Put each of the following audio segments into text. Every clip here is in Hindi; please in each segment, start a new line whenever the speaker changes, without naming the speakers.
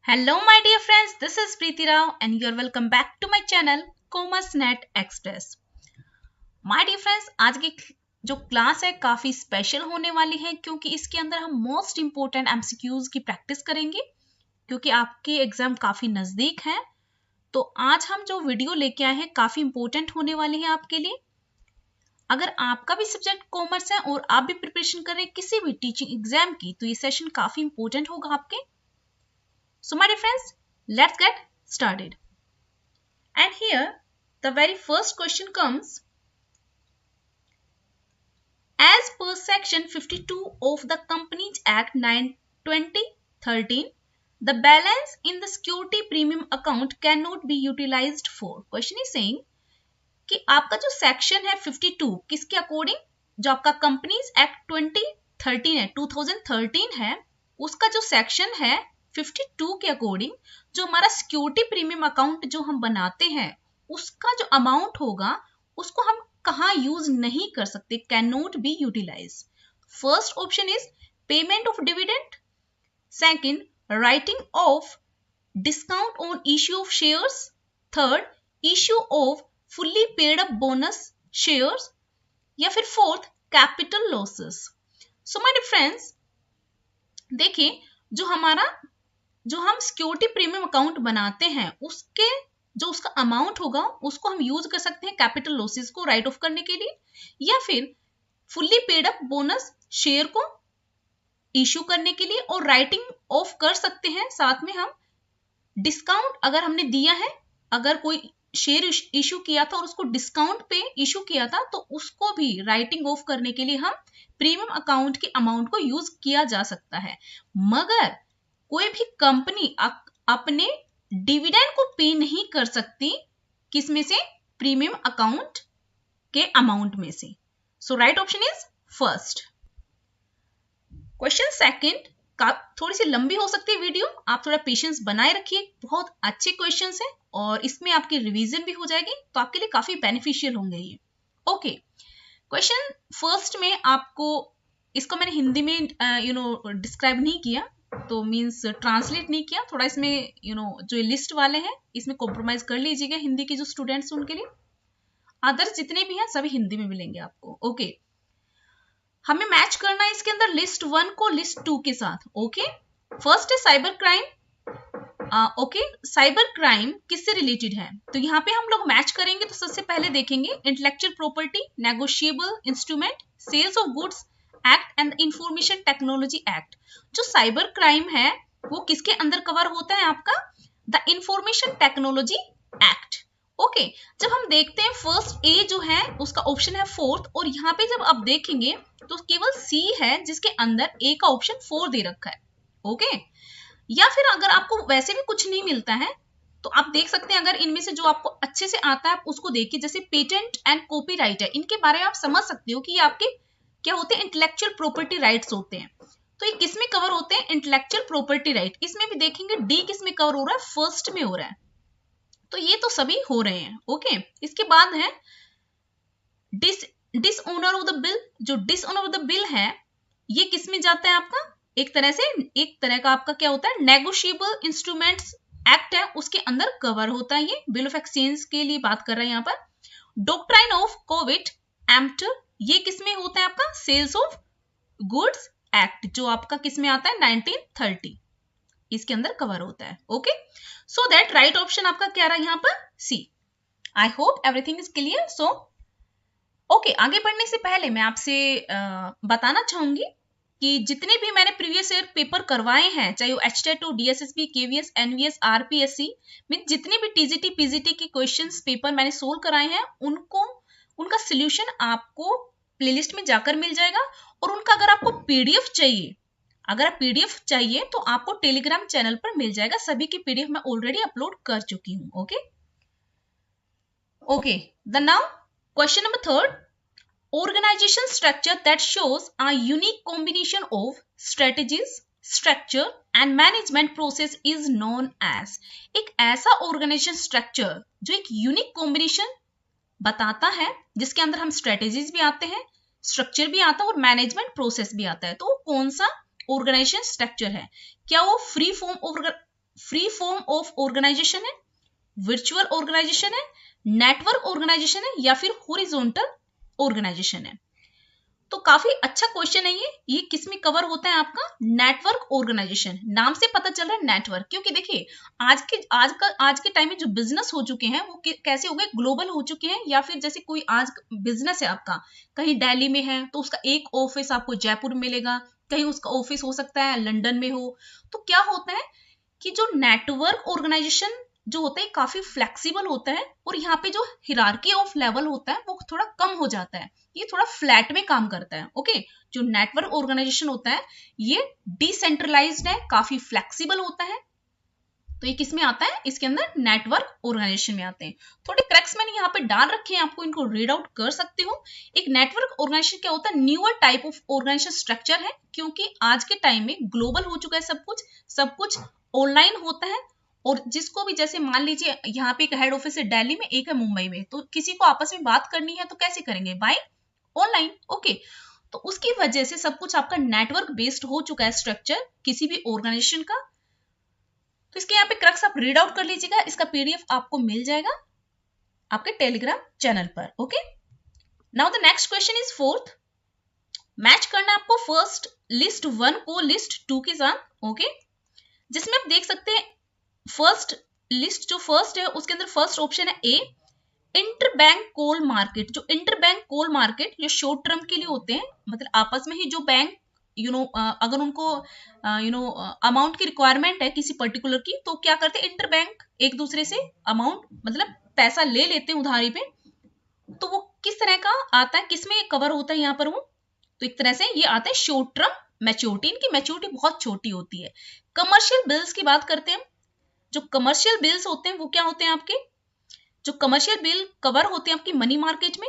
Hello my dear friends, this is Preeti Rao and you are welcome back to my channel CommerceNet Express. My dear friends, आज की जो क्लास है काफ़ी स्पेशल होने वाली है क्योंकि इसके अंदर हम मोस्ट इम्पोर्टेंट MCQs की प्रैक्टिस करेंगे क्योंकि आपके एग्जाम काफ़ी नज़दीक हैं। तो आज हम जो वीडियो लेके आए हैं काफ़ी इम्पोर्टेंट होने वाली है आपके लिए। अगर आपका भी सब्जेक्ट कॉमर्स है और आप भी प्रिपरेशन कर रहे हैं किसी भी टीचिंग एग्जाम की, तो ये सेशन काफ़ी इम्पोर्टेंट होगा आपके। So my dear friends, let's get started. And here the very first question comes. As per section 52 of the Companies Act 2013, the balance in the security premium account cannot be utilized for. Question is saying कि आपका जो सेक्शन है 52 किसके अकॉर्डिंग, जो आपका कंपनीज एक्ट 2013 है उसका जो सेक्शन है 52 के अकॉर्डिंग जो हमारा सिक्योरिटी प्रीमियम अकाउंट जो हम बनाते हैं उसका जो अमाउंट होगा उसको हम कहाँ यूज नहीं कर सकते, can not be utilise. First option is payment of dividend, second writing off discount on issue of shares, third issue of fully paid up bonus shares, या फिर fourth capital losses. So my dear friends, देखिए जो हम सिक्योरिटी प्रीमियम अकाउंट बनाते हैं उसके जो उसका अमाउंट होगा उसको हम यूज कर सकते हैं कैपिटल लॉसेस को राइट ऑफ करने के लिए, या फिर fully paid up bonus share को इश्यू करने के लिए, और राइटिंग ऑफ कर सकते हैं साथ में हम डिस्काउंट अगर हमने दिया है, अगर कोई शेयर इश्यू किया था और उसको डिस्काउंट पे इश्यू किया था तो उसको भी राइटिंग ऑफ करने के लिए हम प्रीमियम अकाउंट के अमाउंट को यूज किया जा सकता है। मगर कोई भी कंपनी अपने डिविडेंड को पे नहीं कर सकती किस में से, प्रीमियम अकाउंट के अमाउंट में से। So right option is first. Question second का थोड़ी सी लंबी हो सकती है वीडियो, आप थोड़ा पेशेंस बनाए रखिए, बहुत अच्छे क्वेश्चंस हैं और इसमें आपकी रिवीजन भी हो जाएगी तो आपके लिए काफी बेनिफिशियल होंगे ये। ओके, क्वेश्चन फर्स्ट में आपको इसको मैंने हिंदी में डिस्क्राइब नहीं किया, तो मीन्स ट्रांसलेट नहीं किया, थोड़ा इसमें जो लिस्ट वाले हैं इसमें कॉम्प्रोमाइज कर लीजिएगा हिंदी के जो स्टूडेंट्स उनके लिए। अदर्स जितने भी हैं सभी हिंदी में मिलेंगे आपको। ओके, हमें मैच करना है इसके अंदर लिस्ट 1 को लिस्ट 2 के साथ। ओके, फर्स्ट है cyber crime. Okay, cyber crime किससे रिलेटेड है, तो यहाँ पे हम लोग मैच करेंगे। तो सबसे पहले देखेंगे intellectual property, negotiable instrument, sales of goods act and information technology act. जो साइबर क्राइम है वो किसके अंदर कवर होता है, आपका the information technology act. Okay, जब हम देखते हैं फर्स्ट ए जो है उसका ऑप्शन है फोर्थ, और यहाँ पे जब आप देखेंगे तो केवल सी है जिसके अंदर ए का ऑप्शन 4 दे रखा है। ओके, या फिर अगर आपको वैसे भी कुछ नहीं मिलता है तो आप देख सकते हैं, अगर इनमें से जो आपको अच्छे से आता है आप उसको देखिए, जैसे पेटेंट एंड कॉपीराइट है, इनके बारे में आप समझ सकते हो कि ये आपके क्या होते हैं, इंटेलेक्चुअल प्रॉपर्टी राइट्स होते हैं। तो ये किस में कवर होते हैं, इंटेलेक्चुअल प्रॉपर्टी राइट। इसमें भी देखेंगे डी किस में कवर हो रहा है, फर्स्ट में हो रहा है, तो ये तो सभी हो रहे हैं। ओके, इसके बाद है डिसओनर ऑफ द बिल। जो डिसओनर ऑफ द बिल है ये किस में जाता है, आपका एक तरह का आपका क्या होता है, नेगोशिएबल इंस्ट्रूमेंट्स एक्ट है उसके अंदर कवर होता है। ये बिल ऑफ एक्सचेंज के लिए बात कर रहे हैं यहाँ पर। डॉक्ट्राइन ऑफ कोविड एम्प्टर ये किस में होता है, आपका सेल्स ऑफ गुड्स एक्ट जो आपका किस में आता है 1930, इसके अंदर कवर होता है। Okay, so that right option आपका क्या रहा यहाँ पर, C. I hope everything is clear. So okay, आगे बढ़ने से पहले मैं आपसे बताना चाहूंगी कि जितने भी मैंने प्रीवियस ईयर पेपर करवाए हैं, चाहे वो एचटेट हो, डीएसएसबी, केवीएस, एनवीएस, आरपीएससी में जितने भी टीजीटी पीजीटी के क्वेश्चंस पेपर मैंने सोल्व कराए हैं उनका सोल्यूशन आपको प्लेलिस्ट में जाकर मिल जाएगा। और उनका अगर आपको पीडीएफ चाहिए तो आपको टेलीग्राम चैनल पर मिल जाएगा। सभी की पीडीएफ मैं ऑलरेडी अपलोड कर चुकी हूँ। Okay, the now question number third, organization structure that shows a unique combination of strategies, structure and management process is known as। एक ऐसा organization structure जो एक यूनिक कॉम्बिनेशन बताता है जिसके अंदर हम स्ट्रेटेजीज भी आते हैं, स्ट्रक्चर भी आता है और मैनेजमेंट प्रोसेस भी आता है, तो वो कौन सा ऑर्गेनाइजेशन स्ट्रक्चर है? क्या वो free free form of organisation है, वर्चुअल ऑर्गेनाइजेशन है, नेटवर्क ऑर्गेनाइजेशन है, या फिर हॉरिजॉन्टल ऑर्गेनाइजेशन है। तो काफी अच्छा क्वेश्चन है ये किस में कवर होता है आपका? Network organisation. नाम से पता चल रहा है नेटवर्क, क्योंकि देखिए आज के टाइम में जो बिजनेस हो चुके हैं वो कैसे हो गए? ग्लोबल हो चुके हैं। या फिर जैसे कोई आज बिजनेस है आपका कहीं दिल्ली में है तो उसका एक ऑफिस आपको जयपुर में मिलेगा, कहीं उसका ऑफिस हो सकता है लंदन में हो। तो क्या होता है कि जो नेटवर्क ऑर्गेनाइजेशन जो होता है काफी फ्लेक्सिबल होता है, और यहाँ पे जो हिरार्की ऑफ लेवल होता है वो थोड़ा कम हो जाता है, ये थोड़ा फ्लैट में काम करता है। ओके, जो नेटवर्क ऑर्गेनाइजेशन होता है ये डिसेंट्रलाइज्ड है, काफी फ्लेक्सिबल होता है। तो ये किस में आता है? इसके अंदर नेटवर्क ऑर्गेनाइजेशन में आते हैं। थोड़े क्रैक्स मैंने यहाँ पे डाल रखे हैं, आपको इनको रीड आउट कर सकते हो। एक नेटवर्क ऑर्गेनाइजेशन क्या होता है? Newer type of organisation structure है, क्योंकि आज के टाइम में ग्लोबल हो चुका है सब कुछ ऑनलाइन होता है। और जिसको भी जैसे मान लीजिए यहाँ पे एक हेड ऑफिस है दिल्ली में, एक है मुंबई में, तो किसी को आपस में बात करनी है तो कैसे करेंगे? By online. ओके, तो उसकी वजह से सब कुछ आपका नेटवर्क बेस्ड हो चुका है स्ट्रक्चर किसी भी ऑर्गेनाइजेशन का। तो इसके यहाँ पे क्रक्स आप रीड आउट कर लीजिएगा, इसका पीडीएफ आपको मिल जाएगा आपके टेलीग्राम चैनल पर। Okay, now the next question is fourth. Match करना आपको फर्स्ट लिस्ट 1 को लिस्ट 2 के साथ। ओके, जिसमें आप देख सकते हैं फर्स्ट लिस्ट जो फर्स्ट है उसके अंदर फर्स्ट ऑप्शन है ए, इंटरबैंक कोल मार्केट। जो इंटरबैंक कोल मार्केट जो शॉर्ट टर्म के लिए होते हैं, मतलब आपस में ही जो बैंक अगर उनको अमाउंट की रिक्वायरमेंट है किसी पर्टिकुलर की, तो क्या करते हैं इंटरबैंक एक दूसरे से अमाउंट मतलब पैसा ले लेते हैं उधारी पे। तो वो किस तरह का आता है, किसमें कवर होता है यहाँ पर वो? तो एक तरह से ये आता है शॉर्ट टर्म मैच्योरिटी, इनकी मैच्योरिटी बहुत छोटी होती है। कमर्शियल बिल्स की बात करते हैं। जो कमर्शियल बिल्स होते हैं वो क्या होते हैं आपके? जो कमर्शियल बिल कवर होते हैं आपकी मनी मार्केट में।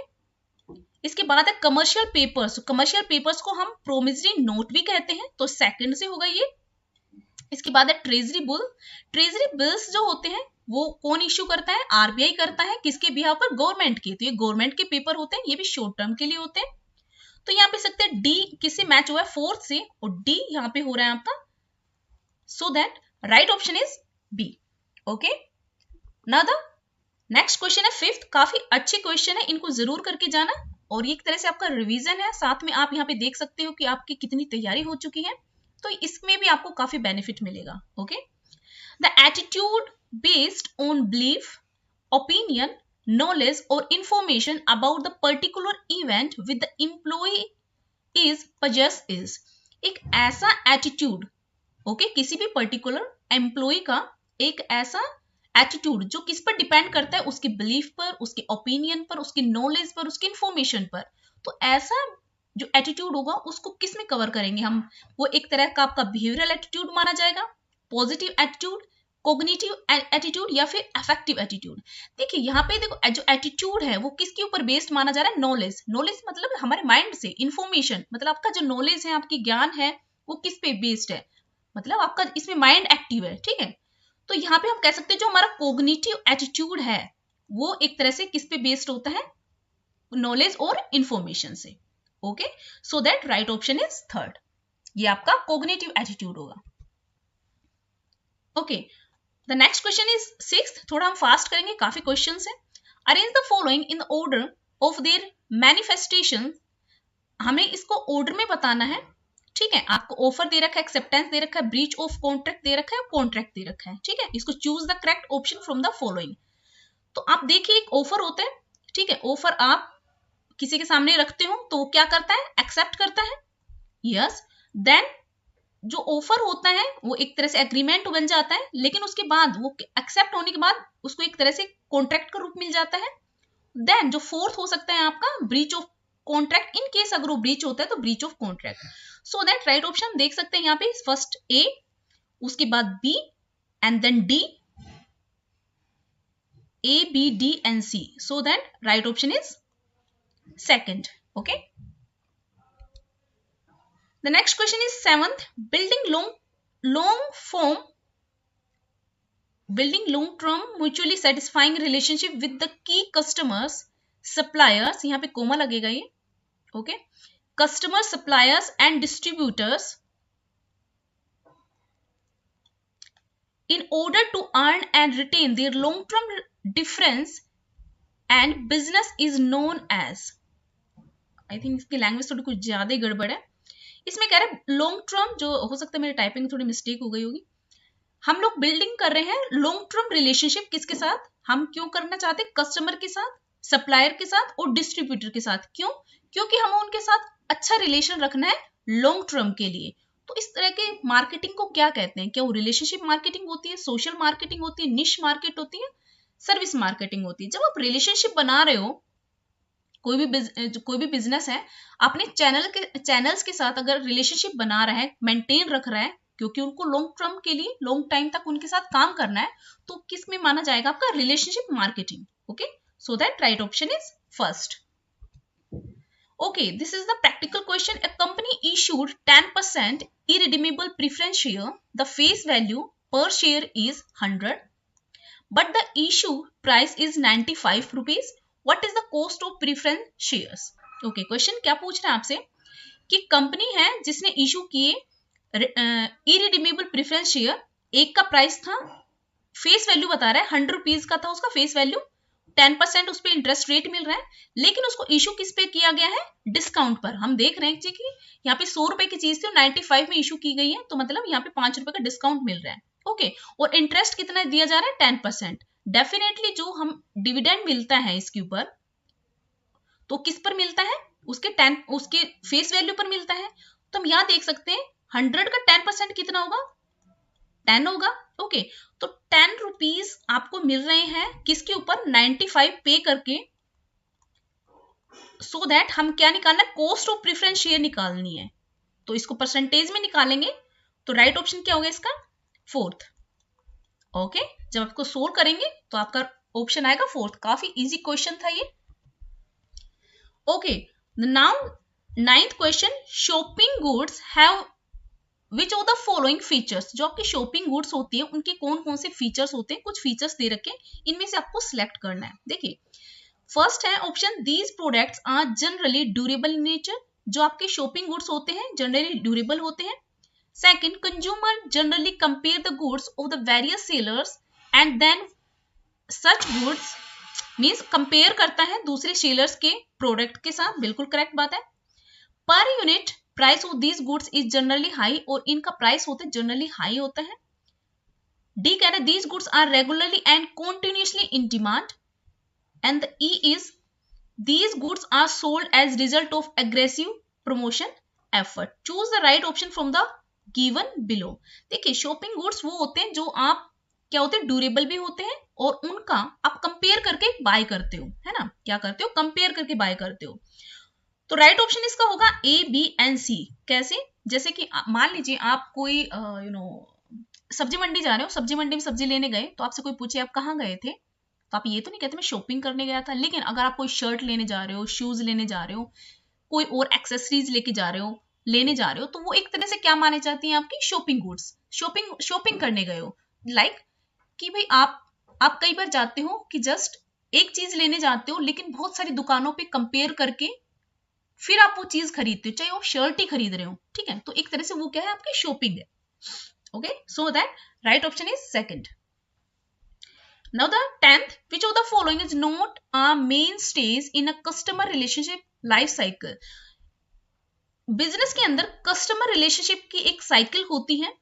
इसके बाद है कमर्शियल पेपर्स। कमर्शियल पेपर्स को हम प्रोमिसरी नोट भी कहते हैं, तो सेकंड से होगा ये। इसके बाद है ट्रेजरी बिल। ट्रेजरी बिल्स जो होते हैं वो कौन इश्यू करता है? आरबीआई करता है। किसके बिहाफ पर? गवर्नमेंट के। तो ये गवर्नमेंट के पेपर होते हैं, ये भी शॉर्ट टर्म के लिए होते हैं। तो यहाँ पे सकते हैं डी किससे मैच हुआ है? फोर्थ से, और डी यहाँ पे हो रहा है आपका। So that right option is B. Okay, now the next question है फिफ्थ। काफी अच्छे क्वेश्चन है, इनको जरूर करके जाना, और ये एक तरह से आपका रिवीजन है। साथ में आप यहाँ पे देख सकते हो कि आपकी कितनी तैयारी हो चुकी है, तो इसमें भी आपको काफी बेनिफिट मिलेगा। Okay, the attitude based on belief, opinion, knowledge or information about the particular event with the employee is possess is। एक ऐसा एटीट्यूड, ओके, किसी भी पर्टिकुलर एम्प्लॉय का एक ऐसा एटीट्यूड जो किस पर डिपेंड करता है? उसकी बिलीफ पर, उसके ओपिनियन पर, उसकी नॉलेज पर, उसकी इंफॉर्मेशन पर। तो ऐसा जो एटीट्यूड होगा उसको किस में कवर करेंगे हम? वो एक तरह का आपका बिहेवियरल एटीट्यूड माना जाएगा, पॉजिटिव एटीट्यूड, कोग्निटिव एटीट्यूड, या फिर अफेक्टिव एटीट्यूड। देखिए यहाँ पे देखो जो एटीट्यूड है वो किसके ऊपर बेस्ड माना जा रहा है? नॉलेज। नॉलेज मतलब हमारे माइंड से, इंफॉर्मेशन मतलब आपका जो नॉलेज है, आपकी ज्ञान है, वो किस पे बेस्ड है? मतलब आपका इसमें माइंड एक्टिव है। ठीक है, तो यहाँ पे हम कह सकते हैं जो हमारा कोग्निटिव एटीट्यूड है वो एक तरह से किस पे बेस्ड होता है? नॉलेज और इंफॉर्मेशन से। Okay, so that right option is third, ये आपका कोग्निटिव एटीट्यूड होगा। Okay, the next question is sixth. थोड़ा हम फास्ट करेंगे, काफी क्वेश्चंस हैं। Arrange the following in the order of their manifestation. हमें इसको ऑर्डर में बताना है। ठीक है, आपको ऑफर दे रखा है, एक्सेप्टेंस दे रखा है, ब्रीच ऑफ कॉन्ट्रैक्ट दे रखा है, कॉन्ट्रैक्ट दे रखा है। ठीक है, इसको choose the correct option from the following. तो आप देखिए एक ऑफर होता है। ठीक है, ऑफर आप किसी के सामने रखते हो तो वो क्या करता है? एक्सेप्ट करता है। यस, देन जो ऑफर होता है वो एक तरह से एग्रीमेंट बन जाता है, लेकिन उसके बाद वो एक्सेप्ट होने के बाद उसको एक तरह से कॉन्ट्रैक्ट का रूप मिल जाता है। देन जो फोर्थ हो सकता है आपका breach of contract, in case अगर वो ब्रीच होता है तो breach of contract. So that right option देख सकते हैं यहाँ पे फर्स्ट ए, उसके बाद B, and then D, A B D and C. So that right option is second. Okay, the next question is seventh। building long term mutually satisfying relationship with the key customers, suppliers, यहाँ पे कोमा लगेगा ये। Okay, customers, suppliers and distributors in order to earn and retain their long-term difference and business is known as. I think इसकी लैंग्वेज थोड़ी कुछ ज्यादा ही गड़बड़ है। इसमें कह रहे हैं लॉन्ग टर्म, जो हो सकता है मेरी टाइपिंग थोड़ी मिस्टेक हो गई होगी, हम लोग बिल्डिंग कर रहे हैं लॉन्ग टर्म रिलेशनशिप किसके साथ, हम क्यों करना चाहते हैं, कस्टमर के साथ, सप्लायर के साथ और डिस्ट्रीब्यूटर के साथ। क्यों? क्योंकि हमें उनके साथ अच्छा रिलेशन रखना है लॉन्ग टर्म के लिए। तो इस तरह के मार्केटिंग को क्या कहते हैं? क्या वो रिलेशनशिप मार्केटिंग होती है, सोशल मार्केटिंग होती है, निश मार्केट होती है, सर्विस मार्केटिंग होती है? जब आप रिलेशनशिप बना रहे हो, कोई भी बिजनेस है, अपने चैनल्स के साथ अगर रिलेशनशिप बना रहा है, मेंटेन रख रहा है, क्योंकि उनको लॉन्ग टर्म के लिए, लॉन्ग टाइम तक उनके साथ काम करना है, तो किस में माना जाएगा आपका? Relationship marketing. Okay, so that right option is first. Okay, this is the practical question. A company issued 10% irredeemable preference share. The face value per share is 100, but the issue price is 95 rupees. What is the cost of preference shares? Okay, question क्या पूछ रहा है आपसे कि कंपनी है जिसने इशू किए irredeemable preference share, एक का प्राइस था, फेस वैल्यू बता रहा है 100 रुपीज का था उसका फेस वैल्यू, 10% उस पर इंटरेस्ट रेट मिल रहा है, लेकिन उसको इशू किस पे किया गया है? डिस्काउंट पर। हम देख रहे हैं कि यहाँ पे 100 रुपए की चीज थी और 95 में इशू की गई है, तो मतलब यहाँ पे 5 रुपए का डिस्काउंट मिल रहा है। ओके, और इंटरेस्ट कितना दिया जा रहा है? 10%। डेफिनेटली जो हम डिविडेंड मिलता है इसके ऊपर, तो किस पर मिलता है? उसके फेस वैल्यू पर मिलता है। तो हम यहाँ देख सकते हैं 100 का 10% कितना होगा? 10 होगा। ओके, तो 10 रुपीज आपको मिल रहे हैं किसके ऊपर? 95 पे करके। सो दैट हम क्या निकालना है? कॉस्ट ऑफ प्रेफरेंस शेयर निकालनी है, तो इसको परसेंटेज में निकालेंगे। तो राइट ऑप्शन क्या होगा इसका? फोर्थ। ओके, जब आपको सोल्व करेंगे तो आपका ऑप्शन आएगा फोर्थ। काफी इजी क्वेश्चन था ये। Okay, now 9th question, shopping goods have which of the following features. जो आपकी शॉपिंग गुड्स होती है उनके कौन कौन से फीचर्स होते हैं? कुछ फीचर्स दे रखे हैं, इनमें से आपको सिलेक्ट करना है। देखिए, फर्स्ट है option, these products are generally durable in nature. जो आपके शॉपिंग गुड्स होते हैं जनरली ड्यूरेबल होते हैं। Second, consumer generally compare the goods of the various sellers and then such goods, means compare करता है दूसरे सेलर्स के प्रोडक्ट के साथ। बिल्कुल करेक्ट बात है। Per unit price of these goods is generally high, और इनका प्राइस होता है जनरली हाई होता है। डी कह रहा है these goods are regularly and continuously in demand, and the E is these goods are sold as result of aggressive promotion effort. Choose the right option from the given below. देखिए, शॉपिंग गुड्स वो होते हैं जो आप क्या होते हैं? ड्यूरेबल भी होते हैं, और उनका आप कंपेयर करके बाय करते हो, है ना? क्या करते हो? कंपेयर करके बाय करते हो। तो राइट ऑप्शन इसका होगा ए, बी एंड सी। कैसे? जैसे कि मान लीजिए आप कोई सब्जी मंडी जा रहे हो, सब्जी मंडी में सब्जी लेने गए, तो आपसे कोई पूछे आप कहाँ गए थे, तो आप ये तो नहीं कहते मैं शॉपिंग करने गया था। लेकिन अगर आप कोई शर्ट लेने जा रहे हो, शूज लेने जा रहे हो, कोई और एक्सेसरीज लेके जा रहे हो, लेने जा रहे हो, तो वो एक तरह से क्या माने जाती हैं? आपकी शॉपिंग गुड्स। शॉपिंग करने गए हो। लाइक कि भाई आप कई बार जाते हो कि जस्ट एक चीज लेने जाते हो, लेकिन बहुत सारी दुकानों पे कंपेयर करके फिर आप वो चीज खरीदते हो, चाहे वो शर्ट ही खरीद रहे हो, ठीक है? तो एक तरह से वो क्या है? आपकी शॉपिंग है। Okay, so that right option is second. Now the 10th, which of the following is not a mainstays in a customer relationship life cycle? Business के अंदर कस्टमर रिलेशनशिप की एक साइकिल होती है,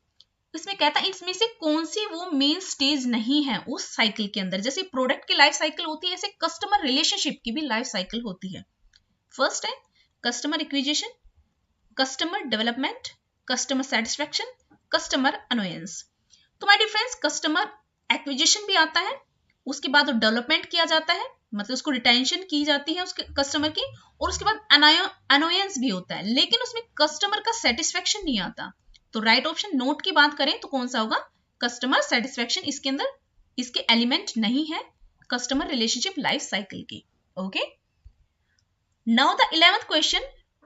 इसमें कहता है इसमें से कौन सी वो मेन स्टेज नहीं है उस साइकिल के अंदर। जैसे प्रोडक्ट की लाइफ साइकिल होती है, ऐसे कस्टमर रिलेशनशिप की भी लाइफ साइकिल होती है। फर्स्ट है customer acquisition, customer development, customer satisfaction, customer annoyance. तो my dear friends, customer acquisition भी आता है, उसके बाद डेवलपमेंट किया जाता है, मतलब उसको रिटेंशन की जाती है उसके कस्टमर की, और उसके बाद अनोयंस भी होता है, लेकिन उसमें कस्टमर का सेटिस्फैक्शन नहीं आता। तो राइट ऑप्शन नोट की बात करें तो कौन सा होगा? कस्टमर सेटिस्फैक्शन इसके अंदर इसके एलिमेंट नहीं है कस्टमर रिलेशनशिप लाइफ साइकिल की। Okay, now the 11th question,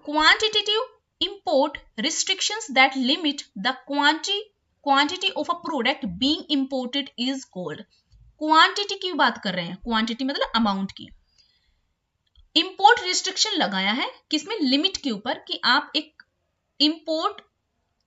quantitative import restrictions that limit the quantity of a product being imported is called। Quantity की बात कर रहे हैं, क्वांटिटी मतलब अमाउंट की। इंपोर्ट रिस्ट्रिक्शन लगाया है किसमें? लिमिट के ऊपर, कि आप एक इंपोर्ट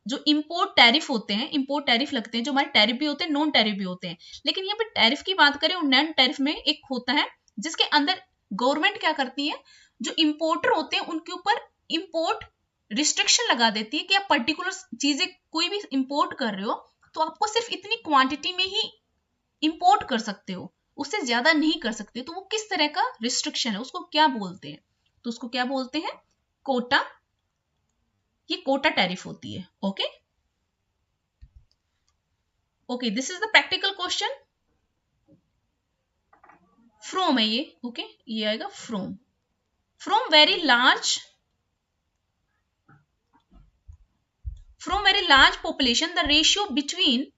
जो इम्पोर्ट टैरिफ होते हैं, इम्पोर्ट टैरिफ लगते हैं, जो हमारे टैरिफ भी होते हैं, नॉन टैरिफ भी होते हैं, लेकिन यहाँ पे टैरिफ की बात करें और नॉन टैरिफ में एक होता है जिसके अंदर गवर्नमेंट क्या करती है, जो इम्पोर्टर होते हैं उनके ऊपर इम्पोर्ट रिस्ट्रिक्शन लगा देती है कि आप पर्टिकुलर चीजें कोई भी इम्पोर्ट कर रहे हो तो आपको सिर्फ इतनी क्वांटिटी में ही इम्पोर्ट कर सकते हो, उससे ज्यादा नहीं कर सकते। तो वो किस तरह का रिस्ट्रिक्शन है, उसको क्या बोलते हैं? तो उसको क्या बोलते हैं? कोटा। ये कोटा टैरिफ होती है। Okay okay, this is the practical question. From है ये। ओके ये आएगा from. From very large population, the ratio between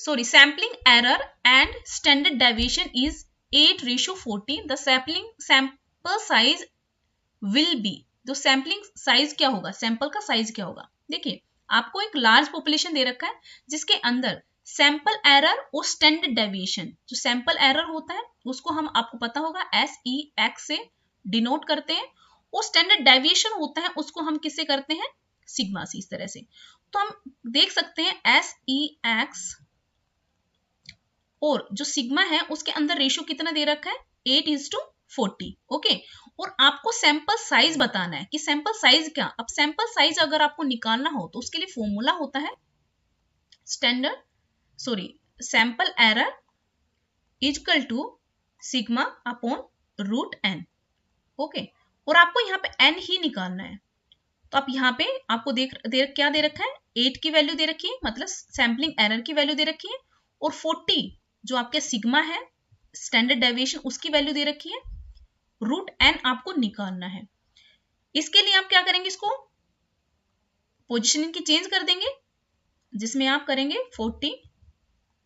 sampling error and standard deviation is 8:40. The sample size will be, तो सैम्पलिंग साइज क्या होगा, सैंपल का साइज क्या होगा? देखिए आपको एक लार्ज पॉपुलेशन दे रखा है जिसके अंदर सैंपल एरर और स्टैंडर्ड डेविएशन, जो सैंपल एरर होता है उसको हम, आपको पता होगा, SEX से डिनोट करते हैं, और स्टैंडर्ड डेविएशन होता है उसको हम किससे करते हैं? सिग्मा से। इस तरह से तो हम देख सकते हैं SEX और जो सिग्मा है उसके अंदर रेशियो कितना दे रखा है? 8:40। ओके, और आपको सैंपल साइज बताना है कि सैंपल साइज क्या। अब सैंपल साइज अगर आपको निकालना हो तो उसके लिए फॉर्मूला होता है sample error equal to sigma upon √n। Okay, और आपको यहाँ पे n ही निकालना है। तो आप यहाँ पे आपको क्या दे रखा है? 8 की वैल्यू दे रखी है, मतलब सैम्पलिंग एरर की वैल्यू दे रखी है, और 40 जो आपके सिग्मा है, स्टैंडर्ड डेविएशन, उसकी वैल्यू दे रखी है। √n आपको निकालना है। इसके लिए आप क्या करेंगे? इसको पोजीशनिंग की चेंज कर देंगे, जिसमें आप करेंगे 40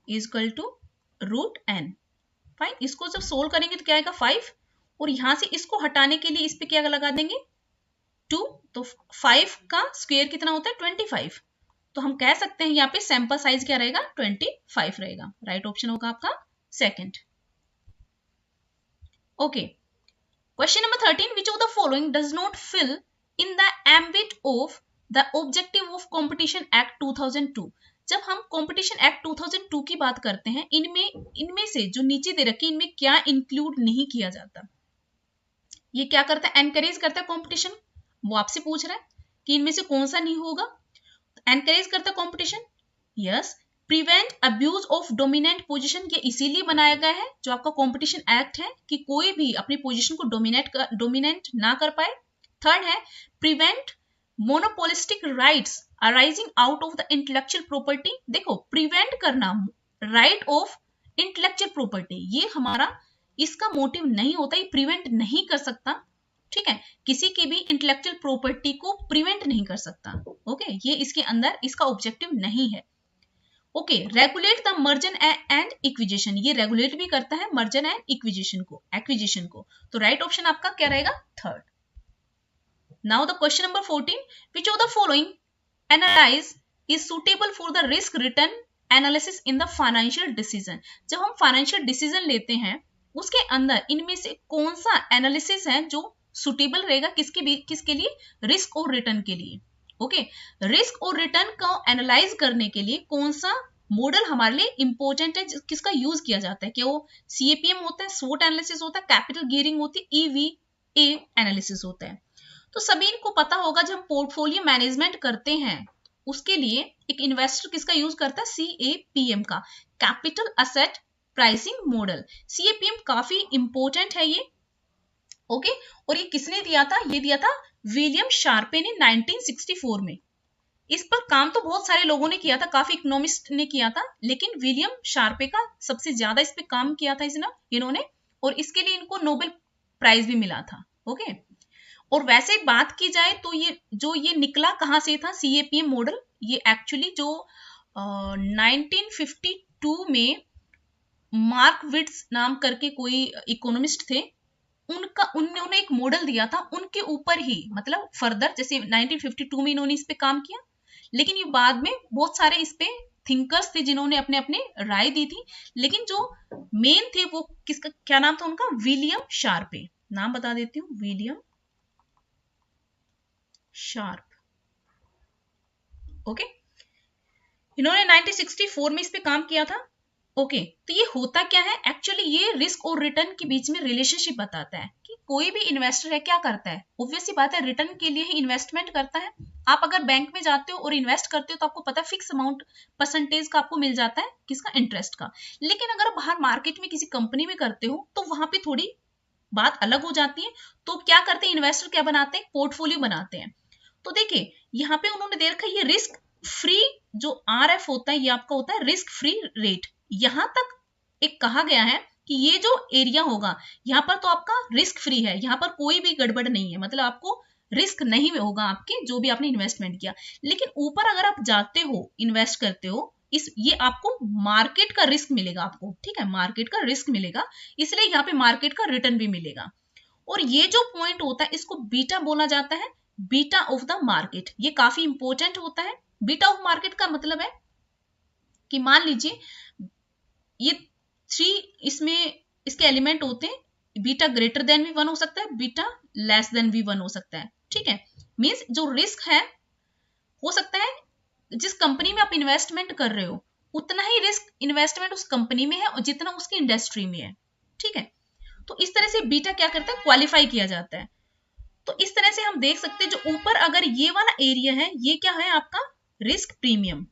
इक्वल टू √n। फाइन, इसको जब सोल्व करेंगे तो क्या आएगा? 5, और यहां से इसको हटाने के लिए इस पे क्या लगा देंगे? 2। तो 5 का स्क्वायर कितना होता है? 25। तो हम कह सकते हैं यहाँ पे सैंपल साइज क्या रहेगा? 25 रहेगा। राइट ऑप्शन होगा आपका second. Okay, question number 13, which of the following does not fill in the ambit of the objective of competition act 2002। जब हम कंपटीशन एक्ट 2002 की बात करते हैं, इनमें से जो नीचे दे रखी, इनमें क्या इंक्लूड नहीं किया जाता? ये क्या करता है? एनकरेज करता है कंपटीशन। वो आपसे पूछ रहा है कि इनमें से कौन सा नहीं होगा। एनकरेज करता है competition, yes. Prevent abuse of dominant position, ये इसीलिए बनाया गया है जो आपका कंपटीशन एक्ट है कि कोई भी अपनी पोजीशन को डोमिनेंट ना कर पाए। थर्ड है prevent monopolistic rights arising out of the intellectual property. देखो, प्रिवेंट करना राइट ऑफ इंटेलेक्चुअल प्रॉपर्टी, ये हमारा इसका मोटिव नहीं होता, ये प्रिवेंट नहीं कर सकता। ठीक है, किसी की भी इंटेलेक्चुअल प्रॉपर्टी को प्रिवेंट नहीं कर सकता। ओके, ये इसके अंदर इसका ऑब्जेक्टिव नहीं है। Okay, regulate the merger and acquisition, ये रेगुलेट भी करता है मर्जर एंड एक्विजिशन को। तो राइट ऑप्शन आपका क्या रहेगा? Third. Now the question number 14, which of the following analyse is suitable for the risk return analysis in the financial decision. जब हम फाइनेंशियल डिसीजन लेते हैं उसके अंदर इनमें से कौन सा एनालिसिस है जो सुटेबल रहेगा किसके लिए? रिस्क और रिटर्न के लिए। ओके, रिस्क और रिटर्न को एनालाइज करने के लिए कौन सा मॉडल हमारे लिए इंपॉर्टेंट है, किसका यूज किया जाता है? क्या वो CAPM होता है, SWOT एनालिसिस होता है, कैपिटल गियरिंग होती है, EVA एनालिसिस होता है? तो सभी इनको पता होगा, जब हम पोर्टफोलियो मैनेजमेंट करते हैं उसके लिए एक इन्वेस्टर किसका यूज करता है? CAPM का, capital asset pricing model. CAPM काफी इंपॉर्टेंट है ये। ओके, और ये किसने दिया था? ये दिया था विलियम शार्पे ने 1964 में। इस पर काम तो बहुत सारे लोगों ने किया था, काफी इकोनॉमिस्ट ने किया था, लेकिन विलियम शार्पे का सबसे ज्यादा इस पे काम किया था इन्होंने, और इसके लिए इनको नोबेल प्राइज भी मिला था। ओके, और वैसे बात की जाए तो ये निकला कहां से था? CAPM मॉडल ये एक्चुअली जो 1952 में मार्क विट्स नाम करके कोई इकोनॉमिस्ट थे, उन्होंने एक मॉडल दिया था, उनके ऊपर ही, मतलब फर्दर जैसे 1952 में इन्होंने इस पे काम किया, लेकिन ये बाद में बहुत सारे इस पे थिंकर्स थे जिन्होंने अपने अपने राय दी थी, लेकिन जो मेन थे वो किसका, क्या नाम था उनका? William Sharpe. नाम बता देती हूँ, विलियम शार्प। ओके, इन्होंने 1964 में इस पे काम किया था। ओके, तो ये होता क्या है एक्चुअली, ये रिस्क और रिटर्न के बीच में रिलेशनशिप बताता है कि कोई भी इन्वेस्टर है क्या करता है, ऑब्वियस सी बात है रिटर्न के लिए ही इन्वेस्टमेंट करता है। आप अगर बैंक में जाते हो और इन्वेस्ट करते हो तो आपको पता है फिक्स अमाउंट परसेंटेज का आपको मिल जाता है, किसका, इंटरेस्ट का। लेकिन अगर बाहर मार्केट में किसी कंपनी में करते हो तो वहां पे थोड़ी बात अलग हो जाती है। तो क्या करते हैं इन्वेस्टर, क्या बनाते हैं, पोर्टफोलियो बनाते हैं। तो देखिए यहाँ पे उन्होंने दे रखा है ये रिस्क फ्री जो RF होता है, ये आपका होता है रिस्क फ्री रेट। यहां तक एक कहा गया है कि ये जो एरिया होगा यहाँ पर तो आपका रिस्क फ्री है, यहाँ पर कोई भी गड़बड़ नहीं है, मतलब आपको रिस्क नहीं होगा आपके जो भी आपने इन्वेस्टमेंट किया। लेकिन ऊपर अगर आप जाते हो, इन्वेस्ट करते हो, ये आपको मार्केट का रिस्क मिलेगा आपको, ठीक है, मार्केट का रिस्क मिलेगा, इसलिए यहाँ पे मार्केट का रिटर्न भी मिलेगा। और ये जो पॉइंट होता है इसको बीटा बोला जाता है, बीटा ऑफ द मार्केट। ये काफी इंपॉर्टेंट होता है। बीटा ऑफ मार्केट का मतलब है कि मान लीजिए ये 3 इसमें इसके एलिमेंट होते हैं, बीटा ग्रेटर देन भी 1 हो सकता है, बीटा लेस देन भी 1 हो सकता है, ठीक है। मींस जो रिस्क है हो सकता है जिस कंपनी में आप इन्वेस्टमेंट कर रहे हो उतना ही रिस्क इन्वेस्टमेंट उस कंपनी में है और जितना उसकी इंडस्ट्री में है, ठीक है। तो इस तरह से बीटा क्या करता है, क्वालिफाई किया जाता है। तो इस तरह से हम देख सकते हैं जो ऊपर अगर ये वाला एरिया है ये क्या है आपका रिस्क प्रीमियम,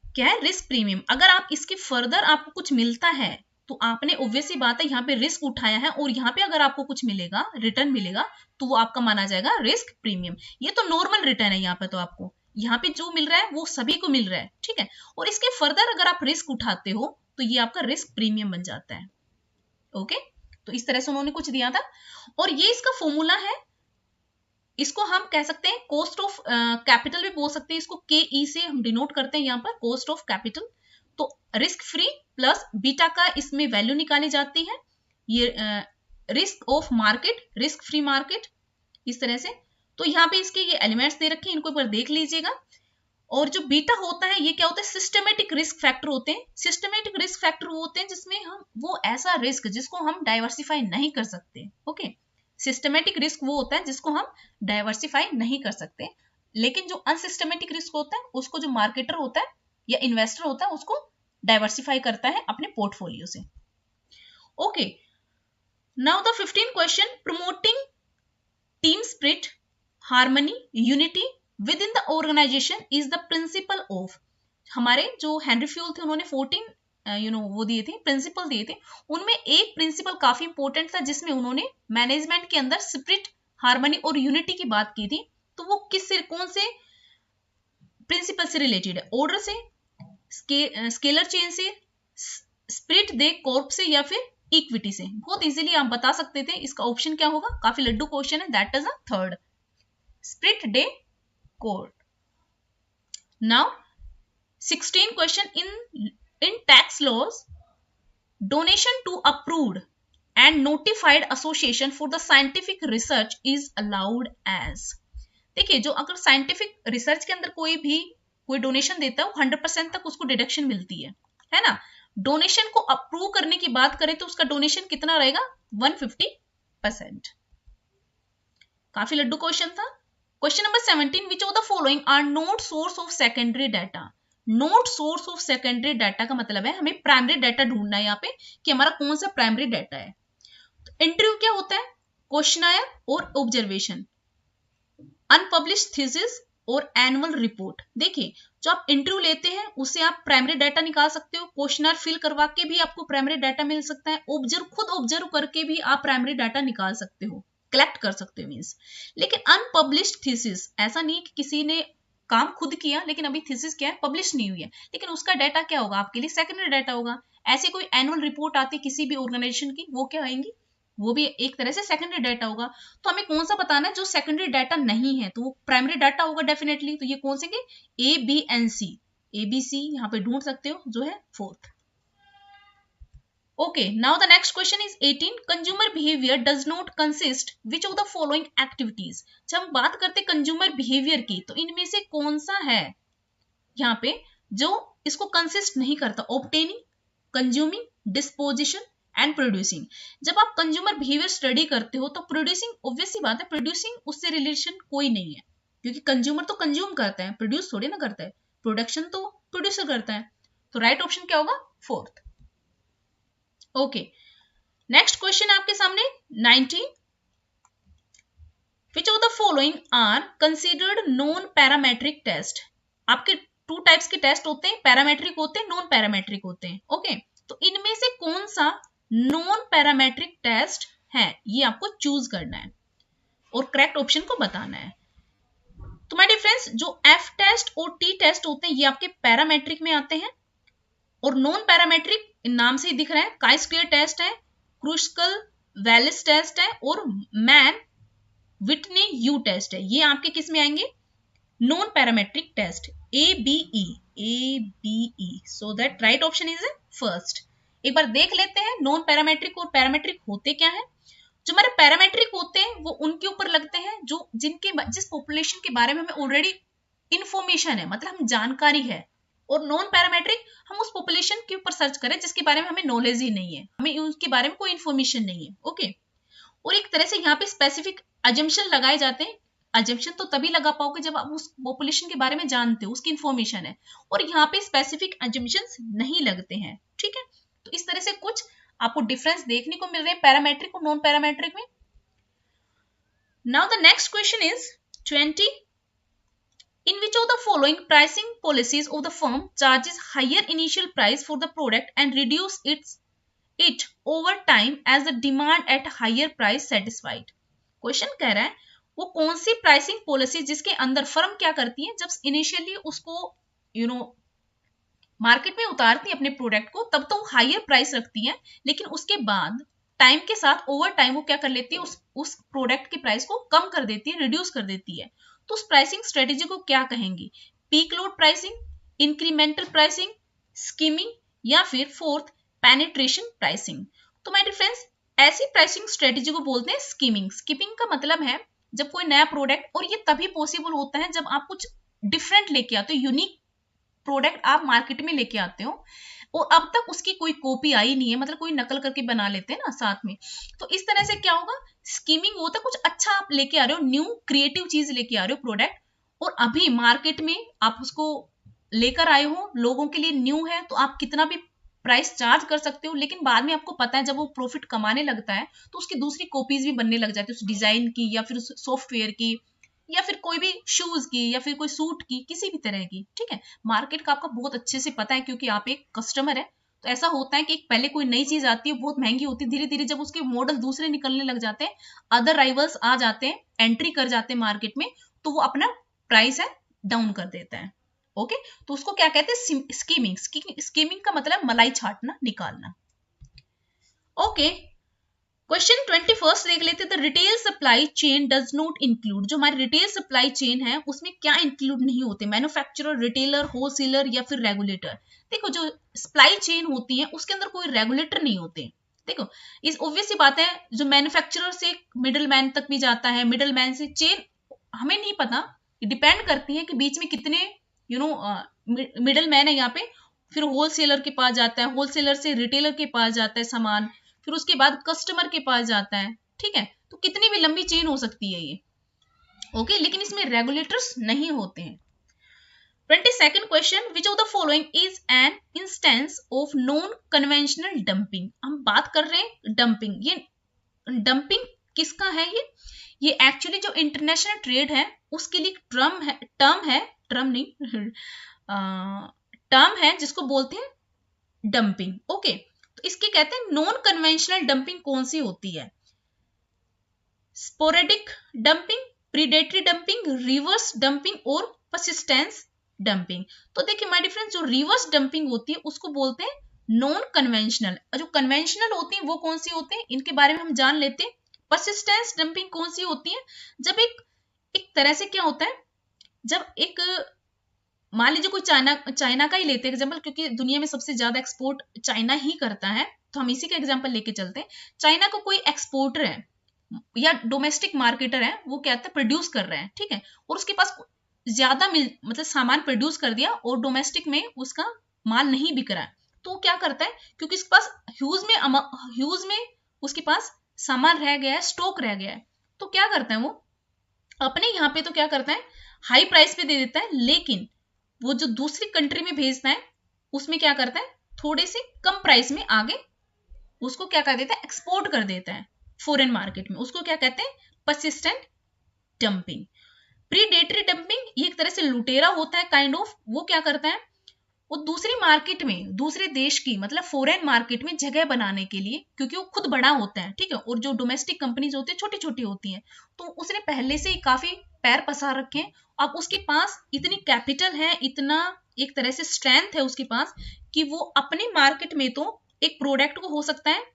क्या है, रिस्क प्रीमियम। अगर आप इसके फर्दर आपको कुछ मिलता है तो आपने ऑब्वियस सी बात है यहाँ पे रिस्क उठाया है, और यहाँ पे अगर आपको कुछ मिलेगा, रिटर्न मिलेगा, तो वो आपका माना जाएगा रिस्क प्रीमियम। ये तो नॉर्मल रिटर्न है, यहाँ पे तो आपको यहाँ पे जो मिल रहा है वो सभी को मिल रहा है, ठीक है। और इसके फर्दर अगर आप रिस्क उठाते हो तो ये आपका रिस्क प्रीमियम बन जाता है। ओके, तो इस तरह से उन्होंने कुछ दिया था, और ये इसका फॉर्मूला है, इसको हम कह सकते हैं कॉस्ट ऑफ कैपिटल भी बोल सकते हैं, इसको KE से हम डिनोट करते हैं यहाँ पर, कॉस्ट ऑफ कैपिटल। तो रिस्क फ्री प्लस बीटा का इसमें वैल्यू निकाली जाती है, ये risk of market, risk free market, इस तरह से। तो यहाँ पे इसके ये एलिमेंट्स दे रखे हैं, इनको एक बार देख लीजिएगा। और जो बीटा होता है ये क्या होता है, सिस्टमेटिक रिस्क फैक्टर होते हैं। सिस्टमेटिक रिस्क फैक्टर वो होते हैं जिसमें हम वो ऐसा रिस्क जिसको हम डाइवर्सिफाई नहीं कर सकते। ओके, सिस्टमेटिक रिस्क वो होता है जिसको हम डाइवर्सिफाई नहीं कर सकते, लेकिन जो अनसिस्टमेटिक रिस्क होता है उसको जो मार्केटर होता है या इन्वेस्टर होता है उसको डाइवर्सिफाई करता है अपने पोर्टफोलियो से। Okay, now the 15 question, promoting team spirit, harmony, unity with in the organisation is the principle of. हमारे जो हेनरी फ्यूल थे उन्होंने 14 वो दिए थे, प्रिंसिपल दिए थे, उनमें एक प्रिंसिपल काफी इंपॉर्टेंट था जिसमें उन्होंने मैनेजमेंट के अंदर स्पिरिट, हार्मनी और यूनिटी की बात की थी। तो वो कौन से प्रिंसिपल से रिलेटेड है, ऑर्डर से, स्केलर चेन से, स्पिरिट दे कॉर्प से, या फिर इक्विटी से। बहुत इजीली आप बता सकते थे, इसका ऑप्शन क्या होगा, काफी लड्डू क्वेश्चन है, that is a third, spirit day Corp. Now 16 question, in tax laws, donation to approved and notified association for the scientific research is allowed as। देखिए जो अगर साइंटिफिक रिसर्च के अंदर कोई डोनेशन देता है वो 100% तक उसको डिडक्शन मिलती है ना। डोनेशन को अप्रूव करने की बात करें तो उसका डोनेशन कितना रहेगा, 150%। काफी लड्डू क्वेश्चन था। Question number 17, which of the following are not source of secondary data. Not source of secondary data का मतलब है हमें प्राइमरी डाटा ढूंढना है यहाँ पे कि हमारा कौन सा प्राइमरी डाटा है। तो इंटरव्यू क्या होता है, क्वेश्चनायर और ऑब्जर्वेशन, अनपब्लिश्ड थीसिस और एनुअल रिपोर्ट। देखिए जो आप इंटरव्यू लेते हैं उससे आप प्राइमरी डाटा निकाल सकते हो, क्वेश्चनर फिल करवा के भी आपको प्राइमरी डाटा मिल सकता है, खुद ऑब्जर्व करके भी आप प्राइमरी डाटा निकाल सकते हो, कलेक्ट कर सकते हो मीन्स। लेकिन अनपब्लिश्ड थीसिस ऐसा नहीं कि किसी ने काम खुद किया लेकिन अभी थीसिस क्या है, पब्लिश नहीं हुई है, लेकिन उसका डाटा क्या होगा, आपके लिए सेकेंडरी डाटा होगा। ऐसे कोई एनुअल रिपोर्ट आती है किसी भी ऑर्गेनाइजेशन की, वो क्या आएंगी, वो भी एक तरह से सेकेंडरी डाटा होगा। तो हमें कौन सा बताना है जो सेकेंडरी डाटा नहीं है, तो वो प्राइमरी डाटा होगा डेफिनेटली। तो ये कौन से ABNC, ABC यहाँ पे ढूंढ सकते हो जो है fourth. Okay, now the next question is 18. Consumer behavior does not consist which of the following activities। जब हम बात करते कंज्यूमर बिहेवियर की तो इनमें से कौन सा है यहाँ पे जो इसको कंसिस्ट नहीं करता, obtaining, consuming, disposition and producing. जब आप कंज्यूमर बिहेवियर स्टडी करते हो तो प्रोड्यूसिंग, ऑब्वियस सी बात है प्रोड्यूसिंग उससे रिलेशन कोई नहीं है, क्योंकि कंज्यूमर तो कंज्यूम करता है, प्रोड्यूस थोड़ी ना करता है, प्रोडक्शन तो प्रोड्यूसर करता है। तो राइट ऑप्शन क्या होगा? फोर्थ। ओके, नेक्स्ट क्वेश्चन आपके सामने 19, Which of the following are considered non-parametric test? आपके टू टाइप्स के टेस्ट होते हैं, पैरामेट्रिक होते हैं, नॉन पैरामेट्रिक होते हैं। ओके, तो इनमें से कौन सा नॉन पैरामेट्रिक टेस्ट है, ये आपको चूज करना है और करेक्ट ऑप्शन को बताना है। तो माय डियर फ्रेंड्स, जो एफ टेस्ट और टी टेस्ट होते हैं ये आपके पैरामेट्रिक में आते हैं, और नॉन पैरामेट्रिक नाम से ही दिख रहा है, काई स्क्वायर टेस्ट है, क्रूस्कल वैलिस टेस्ट है, और मैन विटनी यू टेस्ट है। ये आपके किस में आएंगे? Non parametric test, ABE। So that right option is first. एक बार देख लेते हैं नॉन पैरामेट्रिक और पैरामेट्रिक होते क्या है। जो हमारे पैरामेट्रिक होते हैं वो उनके ऊपर लगते हैं जो जिस पॉपुलेशन के बारे में हमें ऑलरेडी इंफॉर्मेशन है, मतलब हम जानकारी है, और नॉन पैरामेट्रिक हम उस पॉपुलेशन के ऊपर सर्च करें जिसके बारे में हमें नॉलेज ही नहीं है, हमें उसके बारे में कोई इंफॉर्मेशन नहीं है। ओके, और एक तरह से यहाँ पे स्पेसिफिक अजम्पशन लगाए जाते हैं। अजम्पशन तो तभी लगा पाओगे जब आप उस पॉपुलेशन के बारे में जानते हो, उसकी इंफॉर्मेशन है, और यहाँ पे स्पेसिफिक अजम्पशंस नहीं लगते हैं। ठीक है, तो इस तरह से कुछ आपको डिफरेंस देखने को मिल रहे हैं पैरामेट्रिक और नॉन पैरामेट्रिक में। Now the next question is 20, in which of the following pricing policies of the firm charges higher initial price for the product and reduce it over time as the demand at higher price satisfied? Question कह रहा है वो कौन सी प्राइसिंग पॉलिसी जिसके अंदर फर्म क्या करती है, जब इनिशियली उसको मार्केट में उतारती है अपने प्रोडक्ट को, तब तो हायर प्राइस रखती है, लेकिन उसके बाद टाइम के साथ ओवर टाइम वो क्या कर लेती है, उस प्रोडक्ट के प्राइस को कम कर देती है, रिड्यूस कर देती है। तो उस प्राइसिंग स्ट्रेटेजी को क्या कहेंगे? Peak load pricing, incremental pricing, skimming, या फिर फोर्थ पेनिट्रेशन प्राइसिंग। तो माय डियर फ्रेंड्स, ऐसी प्राइसिंग स्ट्रेटेजी को बोलते हैं स्कीमिंग। स्कीमिंग का मतलब है जब कोई नया प्रोडक्ट, और ये तभी पॉसिबल होता है जब आप कुछ डिफरेंट लेके आते हो, यूनिक प्रोडक्ट आप मार्केट में लेके आते हो और अब तक उसकी कोई कॉपी आई नहीं है, मतलब कोई नकल करके बना लेते हैं ना साथ में। तो इस तरह से क्या होगा, स्कीमिंग होता है कुछ अच्छा आप लेके आ रहे हो, न्यू क्रिएटिव चीज लेके आ रहे हो प्रोडक्ट, और अभी मार्केट में आप उसको लेकर आए हो, लोगों के लिए न्यू है, तो आप कितना भी प्राइस चार्ज कर सकते हो, लेकिन बाद में आपको पता है जब वो प्रॉफिट कमाने लगता है तो उसकी दूसरी कॉपीज भी बनने लग जाती है, उस डिजाइन की या फिर उस सॉफ्टवेयर की या फिर कोई भी शूज की या फिर कोई सूट की, किसी भी तरह की। ठीक है, मार्केट का आपका बहुत अच्छे से पता है क्योंकि आप एक कस्टमर है। तो ऐसा होता है कि पहले कोई नई चीज आती है, बहुत महंगी होती है, धीरे धीरे जब उसके मॉडल दूसरे निकलने लग जाते हैं, अदर राइवल्स आ जाते हैं, एंट्री कर जाते हैं मार्केट में, तो वो अपना प्राइस है डाउन कर देता है। ओके, तो उसको क्या कहते हैं? स्कीमिंग। स्कीमिंग का मतलब मलाई छाटना, निकालना। ओके, क्वेश्चन 21 देख लेते हैं। The retail supply chain does not include, जो हमारी रिटेल सप्लाई चेन है उसमें क्या इंक्लूड नहीं होते? मैन्युफैक्चरर, रिटेलर, होलसेलर या फिर रेगुलेटर। देखो, जो सप्लाई चेन होती है उसके अंदर कोई रेगुलेटर नहीं होते। देखो, इस ऑब्वियस सी बात है, जो मैन्युफैक्चरर से मिडिल मैन तक भी जाता है, मिडिल मैन से चेन हमें नहीं पता, डिपेंड करती है कि बीच में कितने मिडिल मैन है यहाँ पे, फिर होलसेलर के पास जाता है, होलसेलर से रिटेलर के पास जाता है सामान, फिर उसके बाद कस्टमर के पास जाता है। ठीक है, तो कितनी भी लंबी चेन हो सकती है ये। ओके, लेकिन इसमें रेगुलेटर्स नहीं होते हैं। 22nd question, which of the following is an instance of non conventional dumping. हम बात कर रहे हैं डंपिंग। ये डंपिंग किसका है? ये एक्चुअली जो इंटरनेशनल ट्रेड है उसके लिए टर्म है जिसको बोलते हैं डंपिंग। ओके, तो इसके कहते हैं नॉन कन्वेंशनल डंपिंग कौन सी होती है? Sporadic dumping, predatory dumping, reverse dumping और परसिस्टेंस डंपिंग। तो देखिए माय डिफरेंस, जो रिवर्स डंपिंग होती है उसको बोलते हैं नॉन कन्वेंशनल, और जो कन्वेंशनल होती है वो कौन सी होती है, इनके बारे में हम जान लेते हैं। परसिस्टेंस डंपिंग कौन सी होती है? जब एक तरह से क्या होता है, जब एक मान लीजिए कोई चाइना का ही लेते हैं एग्जाम्पल, क्योंकि दुनिया में सबसे ज्यादा एक्सपोर्ट चाइना ही करता है, तो हम इसी का एग्जाम्पल लेके चलते हैं। चाइना को कोई एक्सपोर्टर है या डोमेस्टिक मार्केटर है, वो क्या है प्रोड्यूस कर रहे हैं, ठीक है, और उसके पास ज्यादा मतलब सामान प्रोड्यूस कर दिया और डोमेस्टिक में उसका माल नहीं बिक रहा है, तो वो क्या करता है, क्योंकि उसके पास ह्यूज में उसके पास सामान रह गया है, स्टॉक रह गया है, तो क्या करता है वो अपने यहाँ पे तो क्या करता है, हाई प्राइस पे दे देता है, लेकिन वो जो दूसरी कंट्री में भेजता है उसमें क्या करता है, थोड़े से कम प्राइस में आगे उसको क्या कर देता है, एक्सपोर्ट कर देता है फॉरेन मार्केट में। उसको क्या कहते हैं, परसिस्टेंट डंपिंग। प्रीडेटरी डंपिंग ये एक तरह से लुटेरा होता है काइंड ऑफ। वो क्या करता है, वो दूसरी मार्केट में, दूसरे देश की मतलब फॉरेन मार्केट में जगह बनाने के लिए, क्योंकि वो खुद बड़ा होता है, ठीक है, और जो डोमेस्टिक कंपनीज होती है छोटी छोटी होती हैं, तो उसने पहले से ही काफी पैर पसार रखे हैं। अब उसके पास इतनी कैपिटल है, इतना एक तरह से स्ट्रेंथ है उसके पास, कि वो अपने मार्केट में तो एक प्रोडक्ट को हो सकता है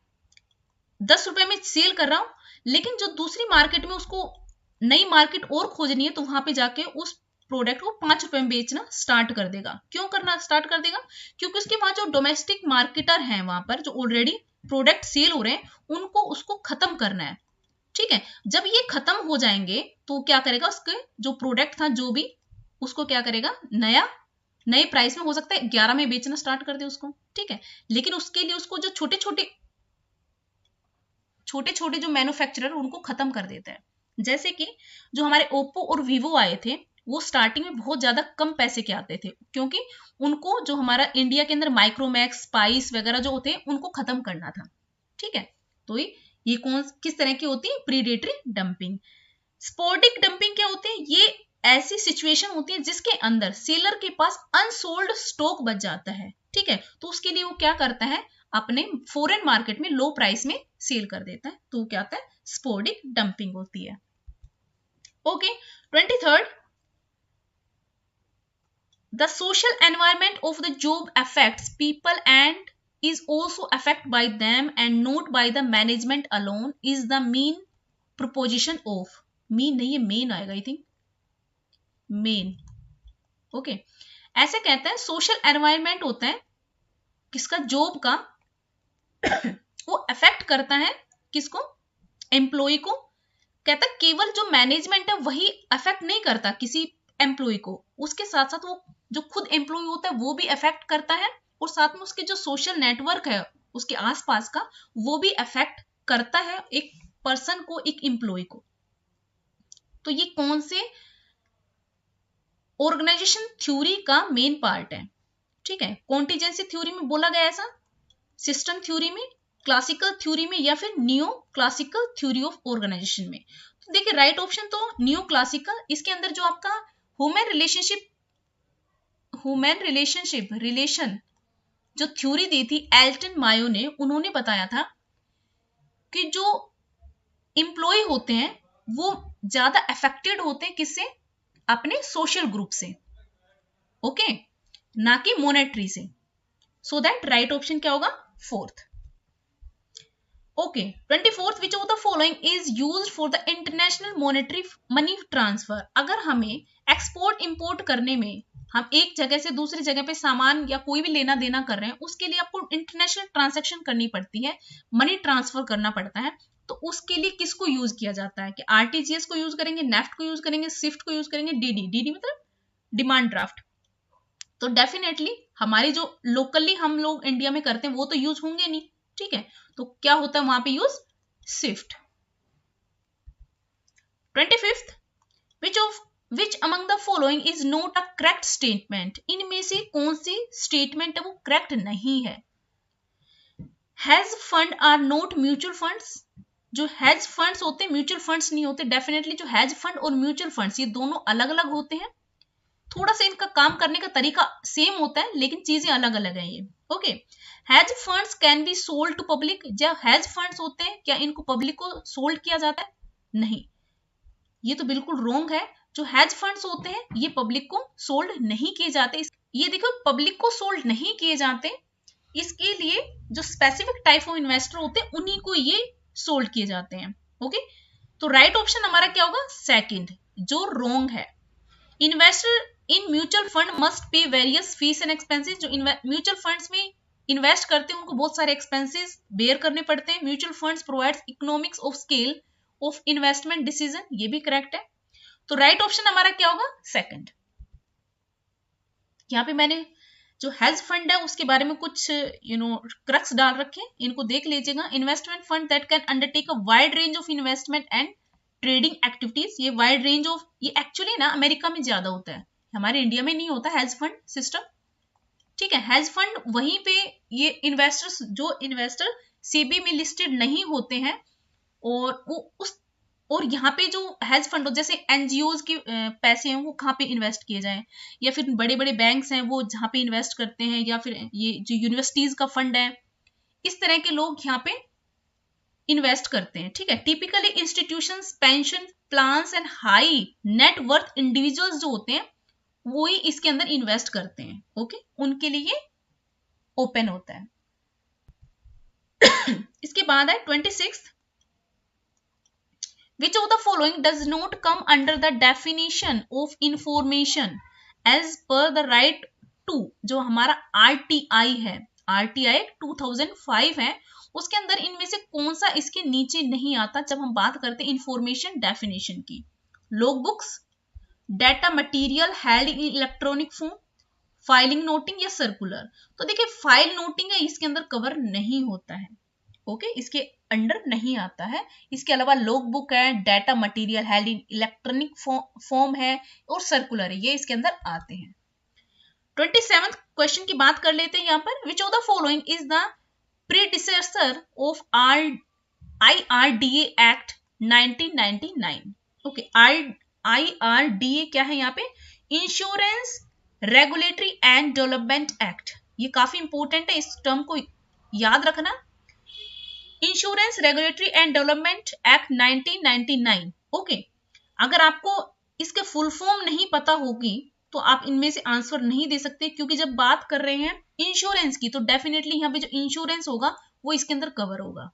10 रुपए में सेल कर रहा हूं, लेकिन जो दूसरी मार्केट में उसको नई मार्केट और खोजनी है, तो वहां पे जाके उस प्रोडक्ट को 5 रुपए में बेचना स्टार्ट कर देगा। क्यों करना स्टार्ट कर देगा, क्योंकि उसके वहां जो डोमेस्टिक मार्केटर हैं, वहां पर जो ऑलरेडी प्रोडक्ट सेल हो रहे हैं, उनको उसको खत्म करना है, ठीक है। जब ये खत्म हो जाएंगे तो क्या करेगा, उसके जो प्रोडक्ट था जो भी, उसको क्या करेगा, नए प्राइस में हो सकता है 11 में बेचना स्टार्ट कर दे उसको, ठीक है। लेकिन उसके लिए उसको जो छोटे छोटे जो मैन्युफैक्चरर उनको खत्म कर देता है। जैसे कि जो हमारे ओप्पो और वीवो आए थे, वो स्टार्टिंग में बहुत ज्यादा कम पैसे के आते थे, क्योंकि उनको जो हमारा इंडिया के अंदर माइक्रोमैक्स, स्पाइस वगैरह जो होते हैं, उनको खत्म करना था, ठीक है। तो ये किस तरह की होती है, प्रीडेटरी डंपिंग। स्पोर्डिक डंपिंग क्या होती है, ये ऐसी सिचुएशन होती है जिसके अंदर सेलर के पास अनसोल्ड स्टॉक बच जाता है, ठीक है। तो उसके लिए वो क्या करता है, अपने फॉरेन मार्केट में लो प्राइस में सेल कर देता है, तो क्या होता है, स्पोर्डिक डंपिंग होती है। Okay, 23rd, the social environment of the job affects people and is also affected by them and not by the management alone is the main proposition of, mean नहीं है, main आएगा आई थिंक, मेन। ओके, ऐसे कहते हैं सोशल एनवायरनमेंट होता है किसका, जॉब का, वो अफेक्ट करता है किसको, एम्प्लॉय को। कहता है केवल जो मैनेजमेंट है वही अफेक्ट नहीं करता किसी एम्प्लॉय को, उसके साथ साथ वो जो खुद एम्प्लॉय होता है वो भी अफेक्ट करता है, और साथ में उसके जो सोशल नेटवर्क है उसके आसपास का, वो भी अफेक्ट करता है एक पर्सन को, एक एम्प्लॉय को। तो ये कौन से ऑर्गेनाइजेशन थ्योरी का मेन पार्ट है, ठीक है। कॉन्टिजेंसी थ्योरी में बोला गया ऐसा, सिस्टम थ्योरी में, क्लासिकल थ्योरी में, या फिर neo classical theory of organisation में। तो देखिए राइट ऑप्शन तो नियो क्लासिकल। इसके अंदर जो आपका ह्यूमन रिलेशन जो थ्योरी दी थी एल्टन मायो ने, उन्होंने बताया था कि जो एम्प्लॉय होते हैं वो ज्यादा अफेक्टेड होते हैं किससे, अपने सोशल ग्रुप से, ओके, ना कि मॉनेटरी से। सो दैट राइट ऑप्शन क्या होगा, fourth. Okay, 24th, which of the following is used for the international monetary money transfer. अगर हमें एक्सपोर्ट इंपोर्ट करने में, हम एक जगह से दूसरी जगह पे सामान या कोई भी लेना देना कर रहे हैं, उसके लिए आपको इंटरनेशनल ट्रांजैक्शन करनी पड़ती है, मनी ट्रांसफर करना पड़ता है, तो उसके लिए किसको यूज किया जाता है, कि आरटीजीएस को यूज करेंगे, नेफ्ट को यूज करेंगे, स्विफ्ट को यूज करेंगे, डीडी मतलब डिमांड ड्राफ्ट। तो डेफिनेटली हमारी जो लोकली हम लोग इंडिया में करते हैं वो तो यूज होंगे नहीं, ठीक है। तो क्या होता है वहां पे use, Swift. 25th, which among the following is not a correct statement. इनमें से कौन सी स्टेटमेंट है वो करेक्ट नहीं है। Hedge fund are not mutual funds. जो हैज फंड्स होते हैं म्यूचुअल फंड्स नहीं होते। डेफिनेटली जो हैज फंड और म्यूचुअल फंड्स ये दोनों अलग अलग होते हैं, थोड़ा सा इनका काम करने का तरीका सेम होता है लेकिन चीजें अलग अलग है ये, okay. Hedge funds can be sold to public. जब हैज फंड्स होते हैं क्या इनको पब्लिक को सोल्ड किया जाता है, नहीं, ये तो बिल्कुल रॉन्ग है। जो हैज फंड्स होते हैं ये पब्लिक को सोल्ड नहीं किए जाते। ये देखो पब्लिक को सोल्ड नहीं किए जाते, इसके लिए जो स्पेसिफिक टाइप ऑफ इन्वेस्टर होते हैं उन्हीं को ये सोल्ड किए जाते हैं, ओके। तो राइट ऑप्शन हमारा क्या होगा, सेकंड, जो रॉन्ग है। Investor in mutual fund must pay various fees and expenses. जो म्यूचुअल फंड्स में इन्वेस्ट करते हैं उनको बहुत सारे एक्सपेंसेस बेयर करने पड़ते हैं। Mutual funds provides economics of scale of investment decision, ये भी करेक्ट है। तो राइट ऑप्शन हमारा क्या होगा, सेकंड। यहाँ पे मैंने जो हेज फंड है उसके बारे में कुछ क्रक्स डाल रखे हैं, इनको देख लीजिएगा। Investment fund that can undertake a wide range of investment and trading activities, ये वाइड रेंज ऑफ, ये एक्चुअली ना अमेरिका में ज्यादा होता है, हमारे इंडिया में नहीं होता हेज फंड सिस्टम, ठीक है। हेज फंड वहीं पे ये इन्वेस्टर्स, जो इन्वेस्टर सेबी में लिस्टेड नहीं होते हैं, और वो उस, और यहाँ पे जो हेज फंड जैसे एनजीओज के पैसे हैं वो कहाँ पे इन्वेस्ट किए जाएं, या फिर बड़े बड़े बैंक्स हैं वो जहाँ पे इन्वेस्ट करते हैं, या फिर ये जो यूनिवर्सिटीज का फंड है, इस तरह के लोग यहाँ पे इन्वेस्ट करते हैं, ठीक है। Typically institutions, pension plans and high net worth individuals जो होते हैं वो ही इसके अंदर इन्वेस्ट करते हैं, ओके, उनके लिए ओपन होता है। इसके बाद है 26, which of the following does not come under the definition of information as per the right to, जो हमारा RTI है, RTI 2005 है, उसके अंदर इनमें से कौन सा इसके नीचे नहीं आता जब हम बात करते हैं इंफॉर्मेशन डेफिनेशन की? Log books, data material held in electronic form, filing noting या सर्कुलर। तो देखिए फाइल नोटिंग है इसके अंदर कवर नहीं होता है, ओके, इसके अंडर नहीं आता है। इसके अलावा लॉग बुक है, data material held in electronic form है और सर्कुलर है, ये इसके अंदर आते हैं। 27th क्वेश्चन की बात कर लेते हैं यहाँ पर, विच of the following is the predecessor of IRDA act 1999? Okay, IRDA क्या है यहाँ पे? Insurance regulatory and development act. ये काफी इंपॉर्टेंट है, इस टर्म को याद रखना। Insurance regulatory and development act 1999, okay. अगर आपको इसके फुल फॉर्म नहीं पता होगी तो आप इनमें से आंसर नहीं दे सकते, क्योंकि जब बात कर रहे हैं इंश्योरेंस की तो डेफिनेटली यहाँ पे जो इंश्योरेंस होगा वो इसके अंदर कवर होगा,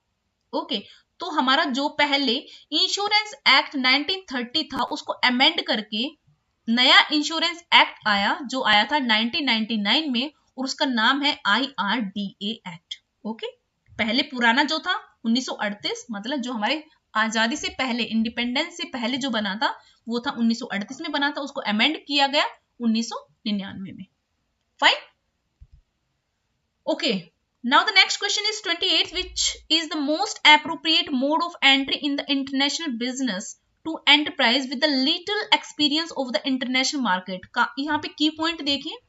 ओके। तो हमारा जो पहले इंश्योरेंस एक्ट 1930 था उसको अमेंड करके नया इंश्योरेंस एक्ट आया, जो आया था 1999 में, और उसका नाम है IRDA एक्ट, ओके। पहले पुराना जो था 1938, मतलब जो हमारे आजादी से पहले, इंडिपेंडेंस से पहले जो बना था वो था 1938 में बना था, उसको अमेंड किया गया 1999 में। Fine, okay. Now the next question is 28, which is the most appropriate mode of entry in the international business to enterprise with the little experience of the international market? का यहाँ पे की पॉइंट देखिए,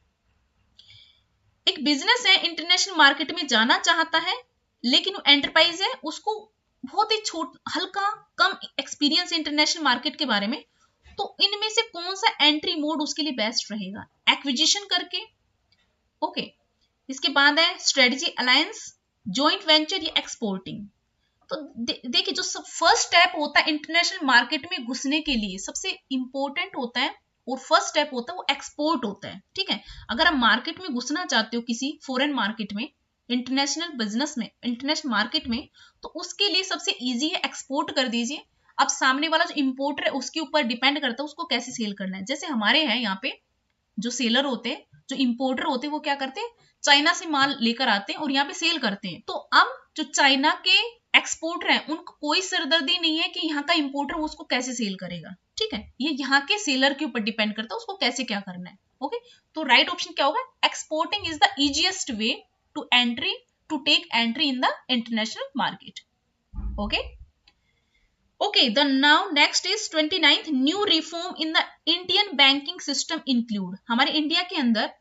एक बिजनेस है इंटरनेशनल मार्केट में जाना चाहता है, लेकिन वो एंटरप्राइज है, उसको बहुत ही हल्का कम एक्सपीरियंस इंटरनेशनल मार्केट के बारे में, तो इनमें से कौन सा एंट्री मोड उसके लिए बेस्ट रहेगा? एक्विजिशन करके, ओके। इसके बाद है स्ट्रेटजी अलायंस, जॉइंट वेंचर या एक्सपोर्टिंग। तो देखिए जो फर्स्ट स्टेप होता है इंटरनेशनल मार्केट में घुसने के लिए सबसे इंपॉर्टेंट होता है, और फर्स्ट स्टेप होता है वो एक्सपोर्ट होता है, ठीक है। अगर आप मार्केट में घुसना चाहते हो किसी फॉरेन मार्केट में, इंटरनेशनल बिजनेस में, इंटरनेशनल मार्केट में, तो उसके लिए सबसे इजी है एक्सपोर्ट कर दीजिए। अब सामने वाला जो इंपोर्टर है उसके ऊपर डिपेंड करता है उसको कैसे सेल करना है। जैसे हमारे हैं यहाँ पे जो सेलर होते हैं, जो इंपोर्टर होते हैं, वो क्या करते हैं, चाइना से माल लेकर आते हैं और यहाँ पे सेल करते हैं। तो अब जो चाइना के एक्सपोर्टर हैं उनको कोई सरदर्दी नहीं है कि यहाँ का इंपोर्टर उसको कैसे सेल करेगा, ठीक है। ये यहाँ के सेलर के ऊपर डिपेंड करता है उसको कैसे क्या करना है, ओके। तो राइट ऑप्शन क्या होगा? Exporting is the easiest way to take entry in the international market, okay. The now next is 29th, new reform in the Indian banking system include। हमारे इंडिया के अंदर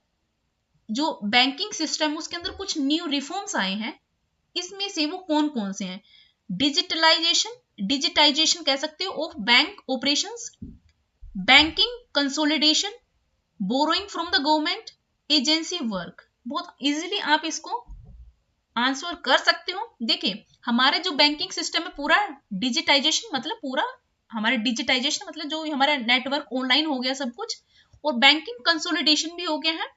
जो बैंकिंग सिस्टम उसके अंदर कुछ न्यू रिफॉर्म्स आए हैं, इसमें से वो कौन कौन से हैं? डिजिटाइजेशन कह सकते हो of bank operations, banking consolidation, borrowing from the government, agency work. बहुत इजीली आप इसको आंसर कर सकते हो। देखिए हमारे जो बैंकिंग सिस्टम है पूरा डिजिटाइजेशन, मतलब पूरा हमारे डिजिटाइजेशन मतलब जो हमारा नेटवर्क ऑनलाइन हो गया सब कुछ, और बैंकिंग कंसोलिडेशन भी हो गया है,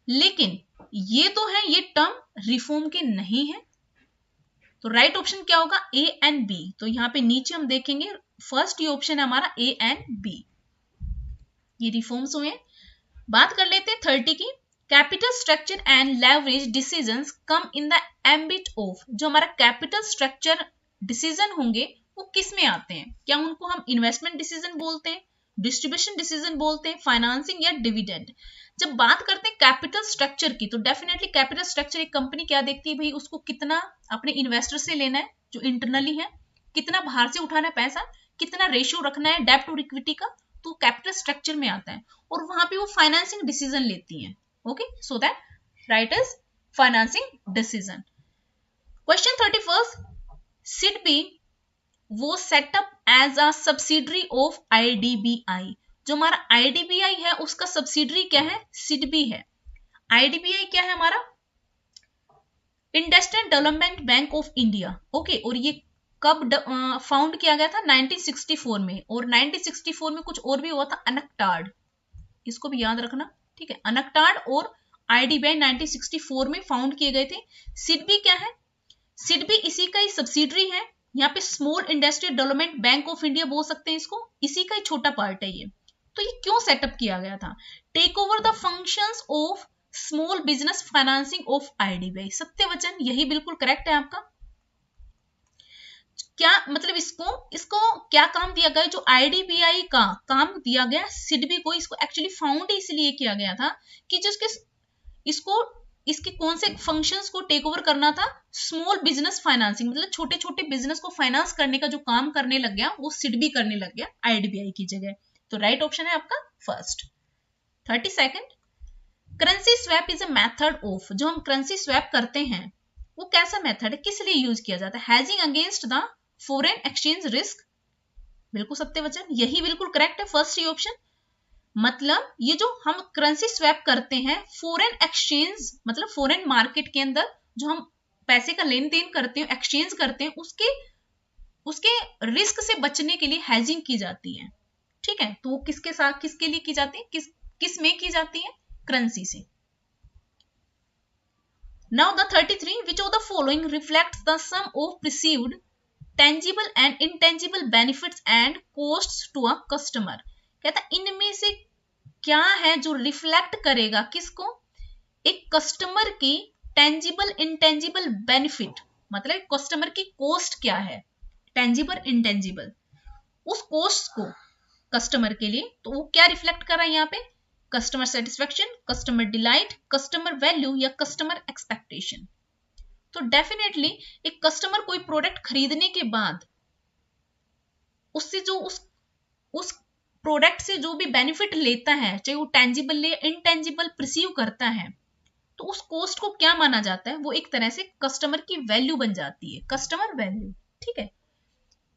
लेकिन ये तो है, ये टर्म रिफॉर्म के नहीं है। तो राइट ऑप्शन क्या होगा? A and B. तो यहाँ पे नीचे हम देखेंगे फर्स्ट ये ऑप्शन है हमारा ए एंड बी, ये रिफॉर्म्स हुए। बात कर लेते हैं 30 की। Capital structure and leverage decisions come in the ambit of. जो हमारा कैपिटल स्ट्रक्चर डिसीजन होंगे वो किस में आते हैं? क्या उनको हम इन्वेस्टमेंट डिसीजन बोलते हैं, डिस्ट्रीब्यूशन डिसीजन बोलते हैं, फाइनेंसिंग या डिविडेंड? जब बात करते हैं कैपिटल स्ट्रक्चर की, तो डेफिनेटली कैपिटल स्ट्रक्चर एक कंपनी क्या देखती है भाई, उसको कितना अपने इन्वेस्टर से लेना है जो इंटरनली है, कितना बाहर से उठाना है पैसा, कितना रेशियो रखना है डेब्ट और इक्विटी का, तो कैपिटल स्ट्रक्चर में आता है और वहां पे वो फाइनेंसिंग डिसीजन लेती है। Okay, so that right is financing decision. Question 31, SIDBI वो setup as a subsidiary of IDBI. जो हमारा आईडीबीआई है उसका सब्सिडरी क्या है, सिडबी है। आईडीबीआई क्या है हमारा, industrial development bank of India. Okay, और ये कब फाउंड किया गया था, 1964 में। और 1964 में कुछ और भी हुआ था, अनकटाड, इसको भी याद रखना, ठीक है। अनकटाड और आईडीबीआई 1964 में फाउंड किए गए थे। सिडबी क्या है, सिडबी इसी का ही सब्सिडरी है। यहाँ पे small industrial development bank of India बोल सकते हैं इसको, इसी का ही छोटा पार्ट है ये। तो ये क्यों सेटअप किया गया था, take over the functions of small business financing of IDBI. सत्य वचन, यही बिल्कुल करेक्ट है आपका। क्या मतलब इसको क्या काम दिया गया, जो आईडीबीआई का काम दिया गया सिडबी को, इसको एक्चुअली फाउंड इसलिए किया गया था कि जिसके इसके कौन से फंक्शंस को टेक ओवर करना था, स्मॉल बिजनेस फाइनेंसिंग, मतलब छोटे छोटे बिजनेस को फाइनेंस करने का जो काम करने लग गया वो सिडबी करने लग गया आईडीबीआई की जगह। तो राइट ऑप्शन है आपका first. 32, currency swap is a method of, जो हम करेंसी स्वैप करते हैं वो कैसा मेथड है, किस लिए यूज किया जाता है, hedging against the foreign exchange risk. बिल्कुल सत्य वचन, यही बिल्कुल करेक्ट है, फर्स्ट ही ऑप्शन। मतलब ये जो हम करेंसी स्वैप करते हैं, फॉरेन एक्सचेंज मतलब फॉरेन मार्केट के अंदर जो हम पैसे का लेन देन करते हैं, एक्सचेंज करते हैं, उसके रिस्क से बचने के लिए हेजिंग की जाती है, ठीक है। तो वो किसके साथ, किसके लिए की जाती है, किस में की जाती है, करेंसी से। Now the 33, which of the following reflects the sum of perceived tangible and intangible benefits and costs to a customer। कहता इनमें से क्या है जो रिफ्लेक्ट करेगा किसको, एक कस्टमर की टेंजिबल इंटेंजिबल बेनिफिट, मतलब कस्टमर की कॉस्ट क्या है, टेंजिबल इंटेंजिबल, उस कॉस्ट को कस्टमर के लिए, तो वो क्या रिफ्लेक्ट कर रहा है यहाँ पे, customer satisfaction, customer delight, customer value या कस्टमर एक्सपेक्टेशन। तो डेफिनेटली एक कस्टमर कोई प्रोडक्ट खरीदने के बाद उससे जो उस प्रोडक्ट से जो भी बेनिफिट लेता है, चाहे वो टेंजिबल या इनटेंजिबल परसीव करता है, तो उस कॉस्ट को क्या माना जाता है, वो एक तरह से कस्टमर की वैल्यू बन जाती है, कस्टमर वैल्यू, ठीक है।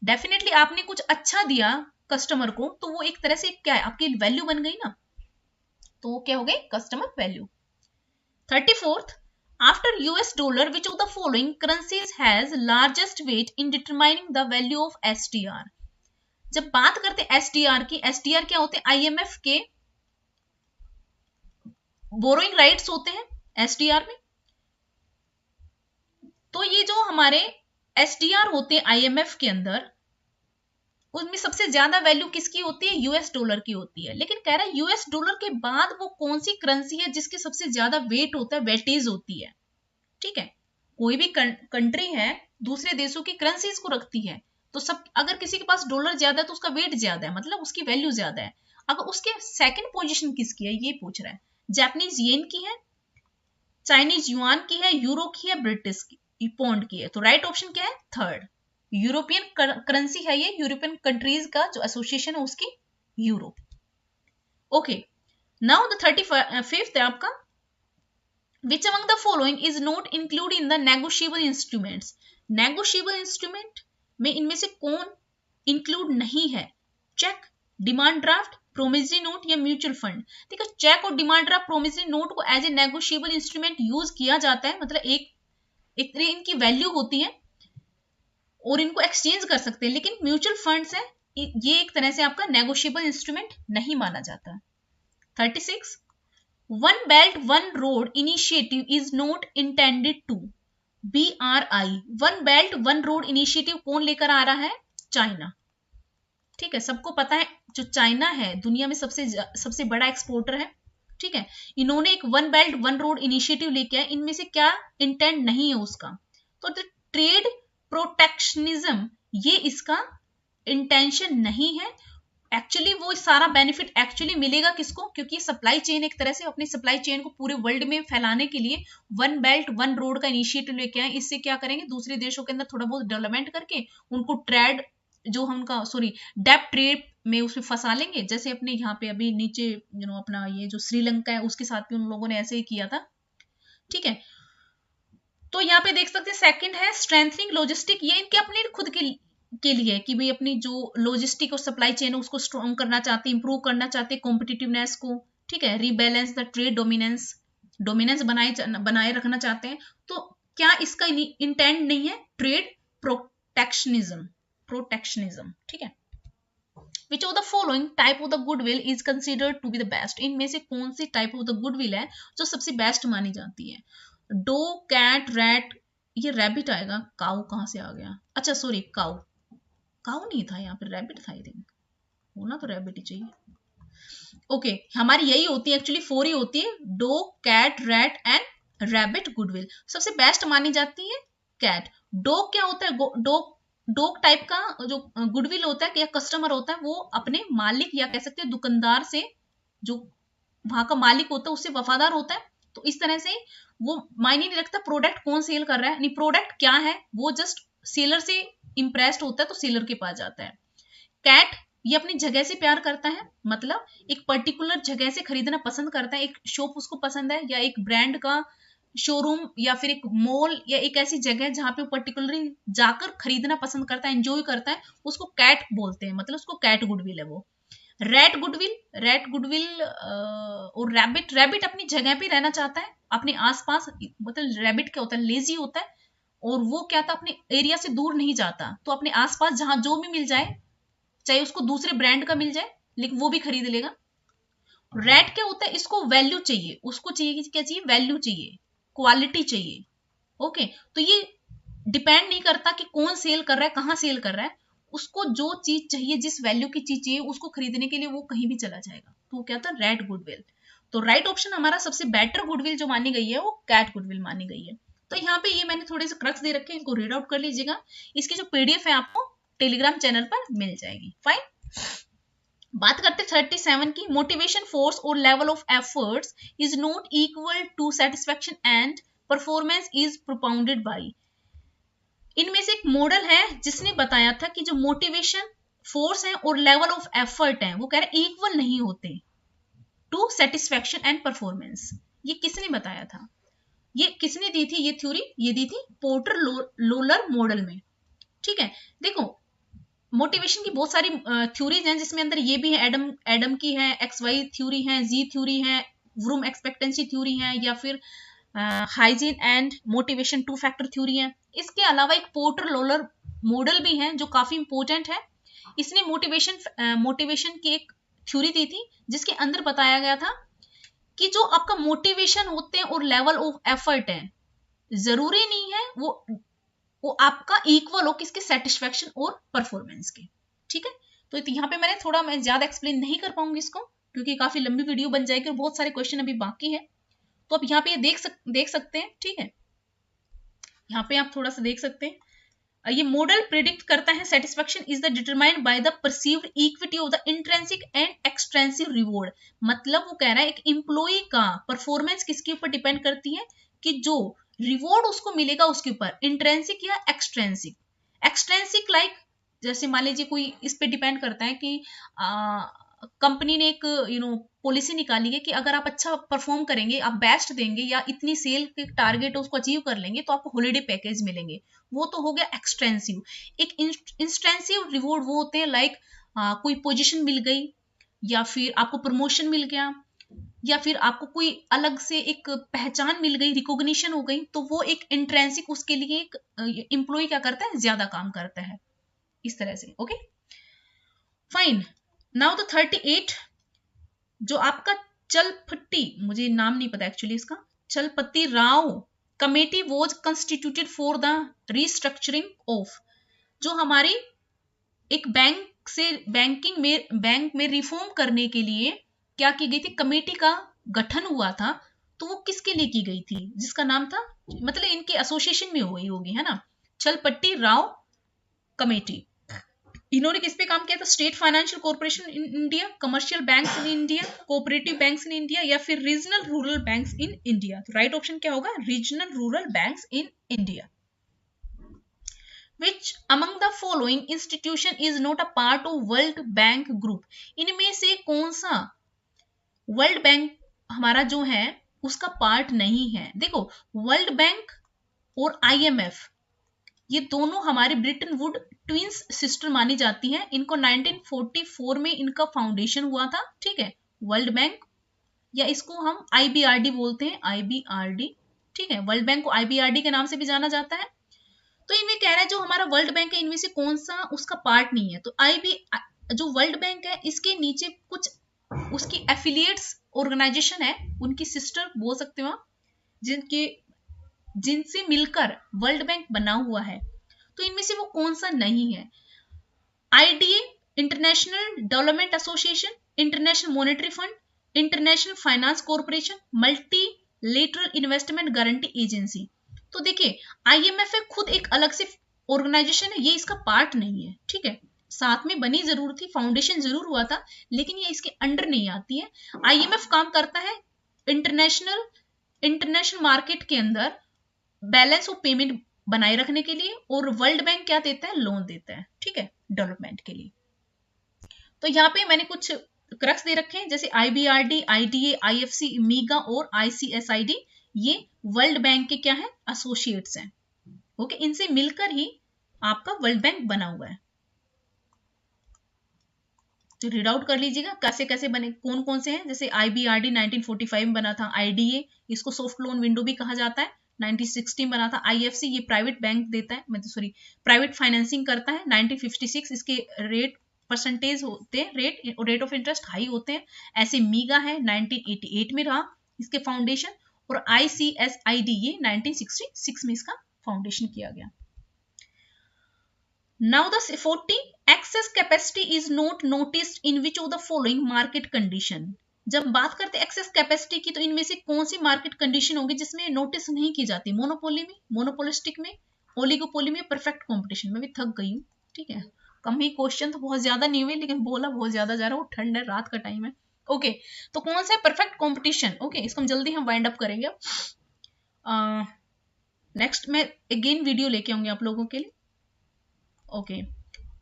डेफिनेटली आपने कुछ अच्छा दिया कस्टमर को, तो वो एक तरह से क्या है, आपकी वैल्यू बन गई ना, तो वो क्या हो गई, customer value. 34, after US dollar which of the following currencies has largest weight in determining the value of SDR. जब बात करते हैं एसडीआर की, एसडीआर क्या होते हैं, आईएमएफ के बोरोइंग राइट्स होते हैं एसडीआर में। तो ये जो हमारे एसडीआर होते हैं आईएमएफ के अंदर, उसमें सबसे ज्यादा वैल्यू किसकी होती है, यूएस डॉलर की होती है। लेकिन कह रहा है यूएस डॉलर के बाद वो कौन सी करेंसी है जिसकी सबसे ज्यादा वेट होता है, वेटेज होती है, ठीक है। कोई भी कंट्री है दूसरे देशों की करेंसीज को रखती है, तो सब अगर किसी के पास डॉलर ज्यादा है तो उसका वेट ज्यादा है, मतलब उसकी वैल्यू ज्यादा है। अगर उसके सेकंड पोजीशन किसकी है ये पूछ रहा है, जापानीज येन की है, चाइनीज युआन की है, यूरो की है, ब्रिटिश की पौंड की है। तो राइट ऑप्शन क्या है, थर्ड, यूरोपियन करेंसी है ये, यूरोपियन कंट्रीज का जो एसोसिएशन है उसकी, euro. Okay, now the 35th है आपका, which among the following is not include in the negotiable instruments. Negotiable instrument में इनमें से कौन इंक्लूड नहीं है, cheque, demand draft, promissory note या म्यूचुअल फंड। देखो चेक और डिमांड ड्राफ्ट, प्रोमिसरी नोट को as a negotiable instrument use किया जाता है, मतलब एक तरह इनकी वैल्यू होती है और इनको एक्सचेंज कर सकते हैं। लेकिन म्यूचुअल फंड्स है, ये एक तरह से आपका नेगोशिएबल इंस्ट्रूमेंट नहीं माना जाता। 36, one belt one road initiative is not intended to BRI। One belt one road initiative कौन लेकर आ रहा है, चाइना, ठीक है। सबको पता है जो चाइना है दुनिया में सबसे बड़ा एक्सपोर्टर है, ठीक है। इन्होंने एक one belt one road initiative लेके आए, इनमें से क्या इंटेंट नहीं है उसका, तो ट्रेड प्रोटेक्शनिज्म ये इसका इंटेंशन नहीं है। एक्चुअली वो सारा बेनिफिट एक्चुअली मिलेगा किसको, क्योंकि सप्लाई चेन एक तरह से अपनी सप्लाई चेन को पूरे वर्ल्ड में फैलाने के लिए वन बेल्ट वन रोड का इनिशिएटिव लेके आए। इससे क्या करेंगे, दूसरे देशों के अंदर थोड़ा बहुत डेवलपमेंट करके उनको ट्रेड जो हमका डेब्ट ट्रेप में उसमें फंसा लेंगे, जैसे अपने यहाँ पे अभी नीचे अपना ये जो श्रीलंका है उसके साथ भी उन लोगों ने ऐसे ही किया था। ठीक है, तो यहाँ पे देख सकते हैं सेकंड है स्ट्रेंथनिंग लॉजिस्टिक, ये इनके अपने खुद के लिए कि भाई अपनी जो लॉजिस्टिक और सप्लाई चेन है उसको स्ट्रॉन्ग करना चाहते हैं, इंप्रूव करना चाहते हैं कॉम्पिटिटिवनेस को। ठीक है, रीबैलेंस द ट्रेड डोमिनेंस बनाए रखना चाहते हैं। तो क्या इसका इंटेंट नहीं है ट्रेड प्रोटेक्शनिज्म। ठीक है, which of the following type of the goodwill is considered to be the best, इनमें से कौन सी टाइप ऑफ द गुडविल है जो सबसे बेस्ट मानी जाती है? डो, कैट, रैट, ये रैबिट आएगा, काऊ कहां से आ गया? अच्छा सॉरी, काऊ नहीं था यहाँ पे, रैबिट था आई थिंक, होना तो रैबिट ही चाहिए। ओके, हमारी यही होती है एक्चुअली, 4 ही होती है, dog, cat, rat and rabbit goodwill. सबसे बेस्ट मानी जाती है कैट। डॉग क्या होता है? डॉग टाइप का जो गुडविल होता है या कस्टमर होता है वो अपने मालिक या कह सकते हैं दुकानदार से, जो वहां का मालिक होता है उससे वफादार होता है। तो इस तरह से वो मायने नहीं रखता प्रोडक्ट कौन सेल कर रहा है, नहीं प्रोडक्ट क्या है, वो जस्ट सेलर से इंप्रेस्ड होता है तो सेलर के पास जाता है। कैट ये अपनी जगह से प्यार करता है, मतलब एक पर्टिकुलर जगह से खरीदना पसंद करता है, एक शॉप उसको पसंद है या एक ब्रांड का शोरूम या फिर एक मॉल या एक ऐसी जगह जहां पे वो पर्टिकुलरली जाकर खरीदना पसंद करता है, एंजॉय करता है, उसको कैट बोलते हैं, मतलब उसको कैट गुडविल है वो। रैट गुडविल और रैबिट अपनी जगह पे रहना चाहता है, अपने आसपास, मतलब रैबिट क्या होता है, लेजी होता है और वो क्या था अपने एरिया से दूर नहीं जाता, तो अपने आसपास जहां जो भी मिल जाए, चाहे उसको दूसरे ब्रांड का मिल जाए लेकिन वो भी खरीद लेगा। रैट क्या होता है, इसको वैल्यू चाहिए, उसको चाहिए क्या चाहिए, वैल्यू चाहिए, क्वालिटी चाहिए। ओके, तो ये डिपेंड नहीं करता कि कौन सेल कर रहा है, कहां सेल कर रहा है, उसको जो चीज चाहिए, जिस वैल्यू की चीज चाहिए उसको खरीदने के लिए वो कहीं भी चला जाएगा, तो वो क्या था, रैट गुडविल। तो राइट ऑप्शन हमारा सबसे बेटर गुडविल जो मानी गई है वो कैट गुडविल मानी गई है। तो यहाँ पे ये मैंने थोड़े से क्रक्स दे रखे हैं, इनको रीड आउट कर लीजिएगा, इसकी जो पीडीएफ है आपको टेलीग्राम चैनल पर मिल जाएगी। फाइन, बात करते 37 की, मोटिवेशन फोर्स और level of efforts is not equal to satisfaction and performance is propounded by. इनमें से एक मॉडल है जिसने बताया था कि जो मोटिवेशन फोर्स है और लेवल ऑफ एफर्ट है वो कह रहे इक्वल नहीं होते टू सेटिस्फेक्शन एंड परफॉर्मेंस। ये किसने बताया था, ये किसने दी थी ये थ्योरी? ये दी थी पोर्टर लोलर मॉडल में। ठीक है, देखो मोटिवेशन की बहुत सारी थ्योरीज हैं, जिसमें अंदर ये भी है, एडम की है, XY थ्योरी है, जी थ्योरी है, वरूम एक्सपेक्टेंसी थ्योरी है, या फिर hygiene and motivation 2 factor theory है। इसके अलावा एक पोर्टर लोलर मॉडल भी है जो काफी इंपॉर्टेंट है। इसने मोटिवेशन की एक थ्योरी दी थी जिसके अंदर बताया गया था कि जो आपका मोटिवेशन होते हैं और लेवल ऑफ एफर्ट है, जरूरी नहीं है वो आपका इक्वल हो किसके, सेटिस्फेक्शन और परफॉर्मेंस के। ठीक है, तो यहाँ पे मैं ज्यादा एक्सप्लेन नहीं कर पाऊंगी इसको क्योंकि काफी लंबी वीडियो बन जाएगी और बहुत सारे क्वेश्चन अभी बाकी है। तो अब यहाँ पे देख सकते हैं। ठीक है, यहाँ पे आप थोड़ा सा देख सकते हैं, ये मॉडल प्रिडिक्ट करता है satisfaction is the determined by the perceived equity of the intrinsic and extrinsic reward. मतलब वो कह रहा है एक एम्प्लॉय का परफॉर्मेंस किसके ऊपर डिपेंड करती है, कि जो रिवॉर्ड उसको मिलेगा उसके ऊपर, इंट्रिंसिक या एक्सट्रिंसिक। एक्सट्रिंसिक लाइक जैसे मान लीजिए कोई इस पे डिपेंड करता है कि कंपनी ने एक पॉलिसी निकाली है कि अगर आप अच्छा परफॉर्म करेंगे, आप बेस्ट देंगे या इतनी सेल के टारगेट उसको अचीव कर लेंगे तो आपको हॉलिडे पैकेज मिलेंगे, वो तो हो गया एक्सटेंसिव। एक इंस्टेंसिव रिवॉर्ड वो होते हैं लाइक कोई पोजीशन मिल गई या फिर आपको प्रमोशन मिल गया या फिर आपको कोई अलग से एक पहचान मिल गई, रिकॉग्निशन हो गई, तो वो एक इंट्रेंसिक उसके लिए एक एम्प्लॉय क्या करता है, ज्यादा काम करता है इस तरह से। ओके फाइन, नाउ द 38 जो आपका चलपट्टी, मुझे नाम नहीं पता एक्चुअली इसका, Chalapathi Rao committee was constituted for the restructuring of, जो हमारी एक बैंक में रिफॉर्म करने के लिए क्या की गई थी, कमेटी का गठन हुआ था। तो वो किसके लिए की गई थी, जिसका नाम था, मतलब इनके एसोसिएशन में हुई होगी, है ना, चलपट्टी राव कमेटी। इन्होंने किस पे काम किया था, state financial corporation in India, commercial banks in India, cooperative banks in India या फिर regional rural banks in India. तो राइट ऑप्शन क्या होगा, regional rural banks in India. Which among the following institution is not a part of World Bank Group? इनमें से कौन सा वर्ल्ड बैंक हमारा जो है उसका पार्ट नहीं है? देखो, वर्ल्ड बैंक और IMF ये दोनों हमारे ब्रिटेन वुड ट्विंस सिस्टर मानी जाती हैं। इनको 1944 में इनका फाउंडेशन हुआ था, ठीक है, वर्ल्ड बैंक, या इसको हम IBRD बोलते हैं, IBRD, ठीक है, वर्ल्ड बैंक को IBRD के नाम से भी जाना जाता है। तो इनमें कह रहा है जो हमारा वर्ल्ड बैंक है इनमें से कौन सा उसका पार्ट नहीं है? तो जो वर्ल्ड बैंक है इसके नीचे कुछ उसकी एफिलिएट्स ऑर्गेनाइजेशन है, उनकी सिस्टर बोल सकते हो आप, जिनसे मिलकर वर्ल्ड बैंक बना हुआ है। तो इनमें से वो कौन सा नहीं है? IDA, international development association, international monetary fund, international finance corporation, multilateral investment guarantee agency. तो देखिए, IMF है खुद एक अलग से ऑर्गेनाइजेशन है, ये इसका पार्ट नहीं है, ठीक है, साथ में बनी जरूर थी, फाउंडेशन जरूर हुआ था, लेकिन ये इसके अंडर नहीं आती है। IMF काम करता है इंटरनेशनल मार्केट के अंदर बैलेंस ऑफ पेमेंट बनाए रखने के लिए, और वर्ल्ड बैंक क्या देता है? लोन देता है, ठीक है, डेवलपमेंट के लिए। तो यहाँ पे मैंने कुछ क्रक्स दे रखे हैं, जैसे IBRD, IDA, IFC, मीगा और ICSID, ये वर्ल्ड बैंक के क्या है? एसोसिएट्स हैं, ओके, इनसे मिलकर ही आपका वर्ल्ड बैंक बना हुआ है। तो रीड आउट कर लीजिएगा कैसे कैसे बने, कौन कौन से हैं। जैसे IBRD 1945 में बना था, IDA इसको सॉफ्ट लोन विंडो भी कहा जाता है, 1916 बना था। IFC ये प्राइवेट बैंक देता है, मतलब प्राइवेट फाइनेंसिंग करता है, 1956 इसके रेट परसेंटेज होते हैं, रेट ऑफ इंटरेस्ट हाई होते हैं। ऐसे मीगा है 1988 में रहा इसके फाउंडेशन, और ICSID ये 1966 में इसका फाउंडेशन किया गया। Now the 40 excess capacity is not noticed in which of the following market condition? जब बात करते हैं एक्सेस कैपेसिटी की, तो इनमें से कौन सी मार्केट कंडीशन होगी जिसमें नोटिस नहीं की जाती? मोनोपोली में, मोनोपोलिस्टिक में, ओलिगोपोली में, परफेक्ट कंपटीशन में। भी थक गई हूँ, ठीक है, कम ही क्वेश्चन तो बहुत ज्यादा नहीं हुए, लेकिन बोला बहुत ज्यादा जा रहा है, वो ठंड है, रात का टाइम है, ओके। तो कौन सा है? परफेक्ट कॉम्पिटिशन, ओके, इसको हम जल्दी हम वाइंड अप करेंगे। नेक्स्ट मैं अगेन वीडियो लेके आऊंगी आप लोगों के लिए, okay.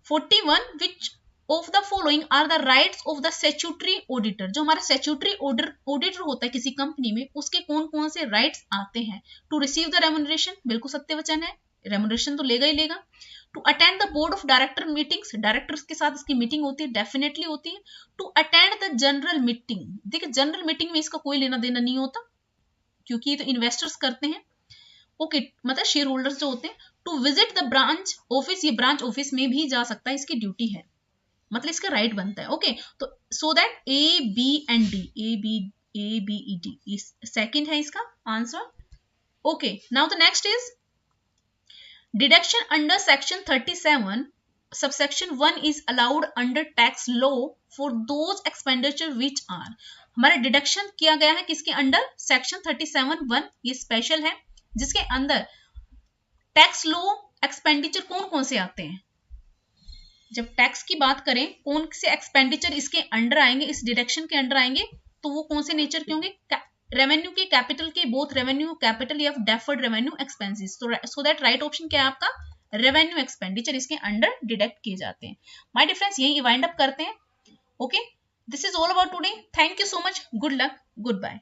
41 which of the following are the rights of the statutory auditor? जो हमारा statutory auditor होता है किसी कंपनी में, उसके कौन कौन से राइट्स आते हैं? टू रिसीव द रेम्यूनरेशन, बिल्कुल सत्य वचन है, रेम्यूनरेशन तो लेगा ही लेगा। To attend the board of director meetings, directors के साथ इसकी मीटिंग होती है, डेफिनेटली होती है। To attend the general meeting, देखिए जनरल मीटिंग में इसका कोई लेना देना नहीं होता, क्योंकि ये तो इन्वेस्टर्स करते हैं, ओके, मतलब शेयर होल्डर्स जो होते हैं। To visit the branch office, ये ब्रांच ऑफिस में भी जा सकता है, इसकी ड्यूटी है, मतलब इसका राइट बनता है, ओके। तो सो दैट ABED सेकंड है इसका answer, okay. Now the next is deduction under section 37 subsection 1 is allowed under tax law for those expenditure which are. हमारा डिडक्शन किया गया है किसके अंडर? सेक्शन 37(1), ये स्पेशल है, जिसके अंदर टैक्स लॉ एक्सपेंडिचर कौन कौन से आते हैं। जब टैक्स की बात करें, कौन से एक्सपेंडिचर इसके अंडर आएंगे, इस डिडक्शन के अंडर आएंगे, तो वो कौन से नेचर के होंगे? रेवेन्यू के, कैपिटल के, बोथ रेवेन्यू कैपिटल या deferred revenue expenses. So that right option क्या है आपका? रेवेन्यू एक्सपेंडिचर इसके अंडर डिडक्ट किए जाते हैं। माय डियर फ्रेंड्स, यही वाइंड अप करते हैं, okay. This is all about today, thank you so much, good luck, good bye.